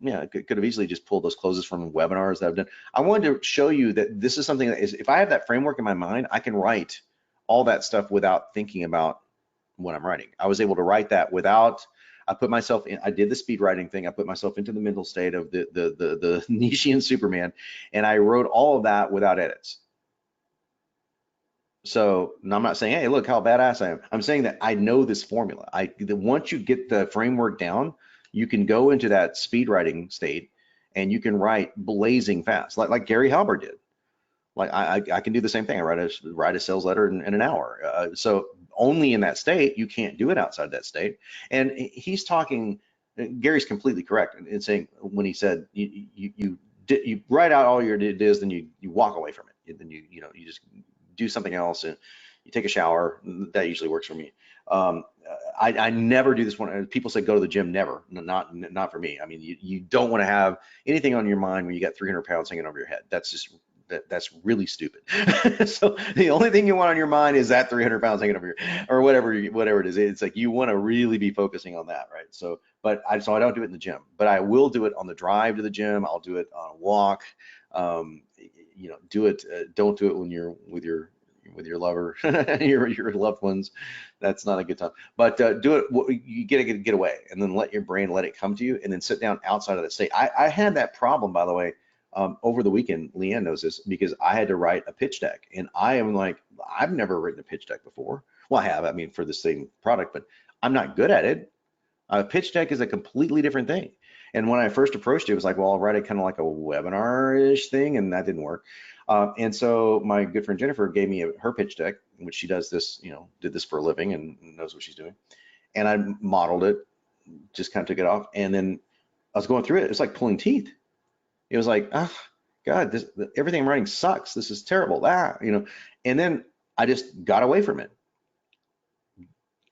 Yeah, I could have easily just pulled those closes from webinars that I've done. I wanted to show you that this is something that is, if I have that framework in my mind, I can write all that stuff without thinking about what I'm writing. I was able to write that without, I put myself in, I did the speed writing thing. I put myself into the mental state of the Nietzschean Superman, and I wrote all of that without edits. So I'm not saying, hey, look how badass I am. I'm saying that I know this formula. Once you get the framework down, you can go into that speed writing state, and you can write blazing fast, like Gary Halbert did. Like I can do the same thing. I write a sales letter in an hour. So only in that state. You can't do it outside that state. And he's talking. Gary's completely correct in saying, when he said you write out all your ideas, then you walk away from it, and then you just do something else, and you take a shower. That usually works for me. I never do this one. People say go to the gym. Never. Not for me. I mean, you don't want to have anything on your mind when you got 300 pounds hanging over your head. That's really stupid. So the only thing you want on your mind is that 300 pounds hanging over your, or whatever it is. It's like you want to really be focusing on that, right? So, I don't do it in the gym, but I will do it on the drive to the gym. I'll do it on a walk. Do it. Don't do it when you're with your lover, your loved ones. That's not a good time. But do it. You get away, and then let your brain let it come to you, and then sit down outside of that state. I had that problem, by the way. Over the weekend, Leanne knows this, because I had to write a pitch deck, and I am like, I've never written a pitch deck before. Well, I have, I mean, for the same product, but I'm not good at it. A pitch deck is a completely different thing. And when I first approached it, it was like, well, I'll write it kind of like a webinar-ish thing, and that didn't work. And so my good friend Jennifer gave me her pitch deck, in which she does this, did this for a living and knows what she's doing. And I modeled it, just kind of took it off, and then I was going through it. It's like pulling teeth. It was like, oh, God, everything I'm writing sucks. This is terrible. And then I just got away from it.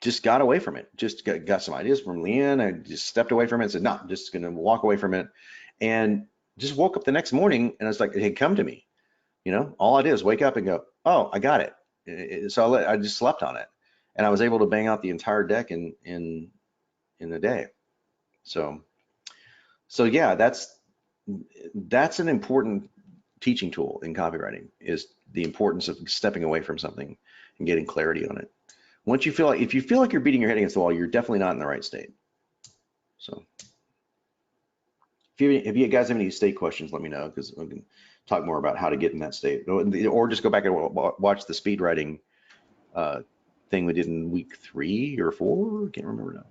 Just got some ideas from Leanne. I just stepped away from it and said, no, I'm just going to walk away from it. And just woke up the next morning, and it's like, it had come to me. All I did is wake up and go, oh, I got it. So I just slept on it, and I was able to bang out the entire deck in a day. So yeah, that's an important teaching tool in copywriting, is the importance of stepping away from something and getting clarity on it. Once you feel like, if you feel like you're beating your head against the wall, you're definitely not in the right state. So if you guys have any state questions, let me know, because we can talk more about how to get in that state, or just go back and watch the speed writing thing we did in week 3 or 4. Can't remember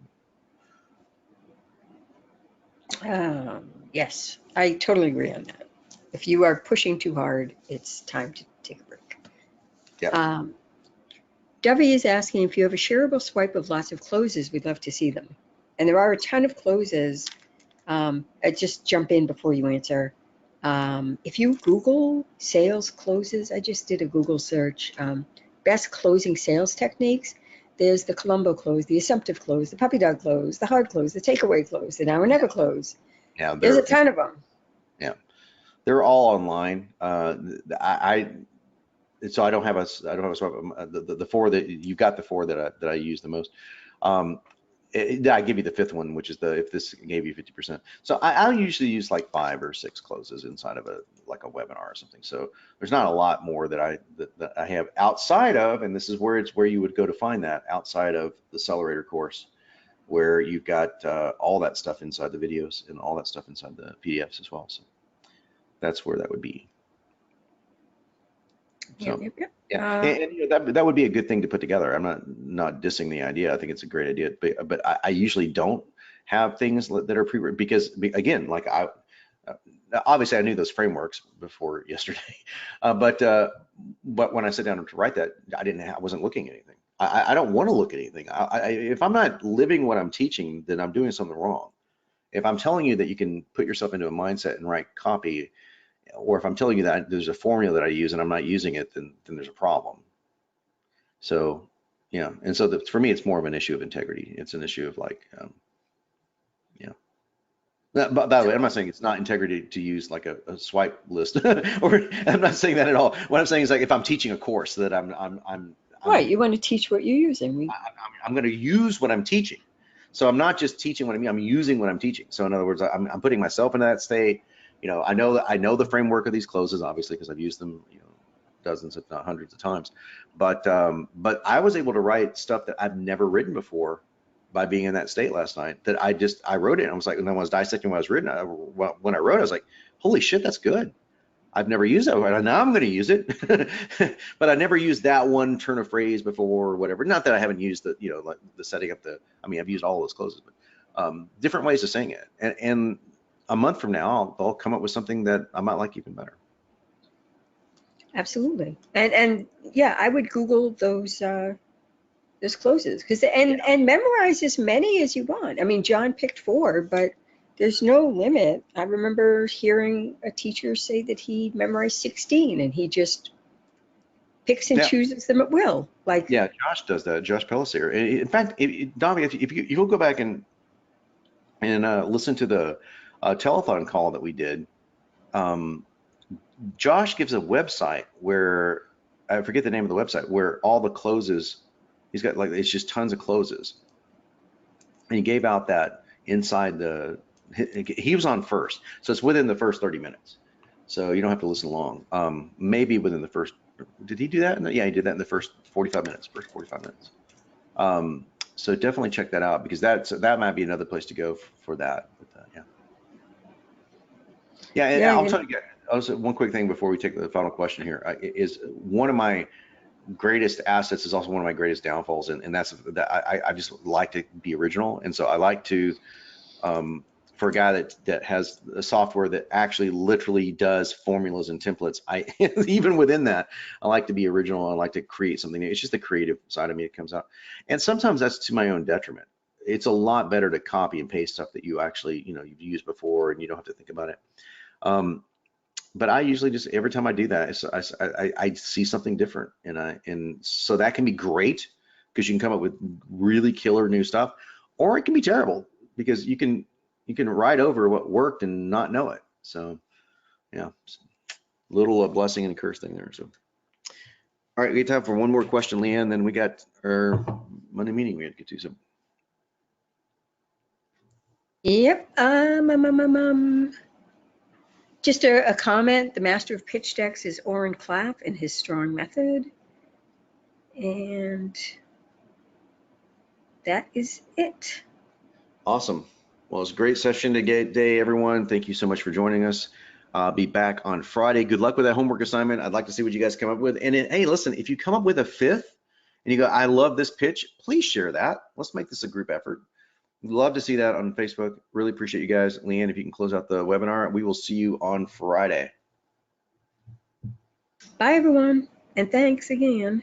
now. Yes, I totally agree on that. If you are pushing too hard, it's time to take a break. Yeah. Dovey is asking if you have a shareable swipe of lots of closes, we'd love to see them. And there are a ton of closes. I just jump in before you answer. If you Google sales closes, I just did a Google search, best closing sales techniques. There's the Columbo close, the assumptive close, the puppy dog close, the hard close, the takeaway close, the now or never close. Yeah, There's a ton of them. Yeah, they're all online. So I don't have a the 4 that you got, the 4 that I use the most. I give you the 5th one, which is if this gave you 50%. So I'll usually use like 5 or 6 closes inside of like a webinar or something. So there's not a lot more that I have outside of, and this is where you would go to find that, outside of the Accelerator course, where you've got all that stuff inside the videos and all that stuff inside the PDFs as well. So that's where that would be. So, yeah, and you know, that would be a good thing to put together. I'm not dissing the idea. I think it's a great idea, but I usually don't have things that are pre-written, because again, like obviously I knew those frameworks before yesterday, but when I sit down to write that, I wasn't looking at anything. I don't want to look at anything. If I'm not living what I'm teaching, then I'm doing something wrong. If I'm telling you that you can put yourself into a mindset and write copy, or if I'm telling you that there's a formula that I use and I'm not using it, then there's a problem. So, yeah, and so for me, it's more of an issue of integrity. It's an issue of like, yeah. But by the way, I'm not saying it's not integrity to use like a swipe list, or I'm not saying that at all. What I'm saying is, like, if I'm teaching a course that I'm right, you want to teach what you're using. I'm going to use what I'm teaching. So I'm not just teaching what I mean, I'm using what I'm teaching. So in other words, I'm putting myself into that state. You know, I know the framework of these closes, obviously, because I've used them, you know, dozens, if not hundreds of times. But I was able to write stuff that I've never written before by being in that state last night. That I wrote it, and I was like, and then when I was dissecting what I was written, when I wrote it, I was like, holy shit, that's good. I've never used that, and now I'm going to use it. But I never used that one turn of phrase before, or whatever. Not that I haven't used the, you know, like the setting up the. I mean, I've used all those closes, but different ways of saying it. And a month from now, I'll come up with something that I might like even better. Absolutely, and yeah, I would Google those closes, because and memorize as many as you want. I mean, John picked 4, but there's no limit. I remember hearing a teacher say that he memorized 16, and he just picks and chooses them at will. Like, yeah, Josh does that. Josh Pellissier. In fact, Dami, if you'll go back and listen to the telethon call that we did, Josh gives a website where, I forget the name of the website, where all the closes, he's got, like, it's just tons of closes. And he gave out that inside he was on first. So it's within the first 30 minutes. So you don't have to listen long. Maybe within the first, did he do that? Yeah, he did that in the first 45 minutes, So definitely check that out, because that might be another place to go for that. But, yeah. Yeah, and I'll tell you guys, also one quick thing before we take the final question here, is one of my greatest assets is also one of my greatest downfalls, and that's that I just like to be original. And so I like to, for a guy that has a software that actually literally does formulas and templates, even within that, I like to be original. I like to create something new. It's just the creative side of me that comes out, and sometimes that's to my own detriment. It's a lot better to copy and paste stuff that you actually, you know, you've used before and you don't have to think about it. But I usually just, every time I do that, I see something different, and so that can be great, because you can come up with really killer new stuff, or it can be terrible, because you can write over what worked and not know it. So yeah, little blessing and a curse thing there. So all right, we have time for one more question, Leanne, then we got our Monday meeting we have to get to. So yep. Just a comment. The master of pitch decks is Oren Clapp and his strong method. And that is it. Awesome. Well, it's a great session today, everyone. Thank you so much for joining us. Be back on Friday. Good luck with that homework assignment. I'd like to see what you guys come up with. And then, hey, listen, if you come up with a fifth and you go, I love this pitch, please share that. Let's make this a group effort. We'd love to see that on Facebook. Really appreciate you guys. Leanne, if you can close out the webinar, we will see you on Friday. Bye, everyone. And thanks again.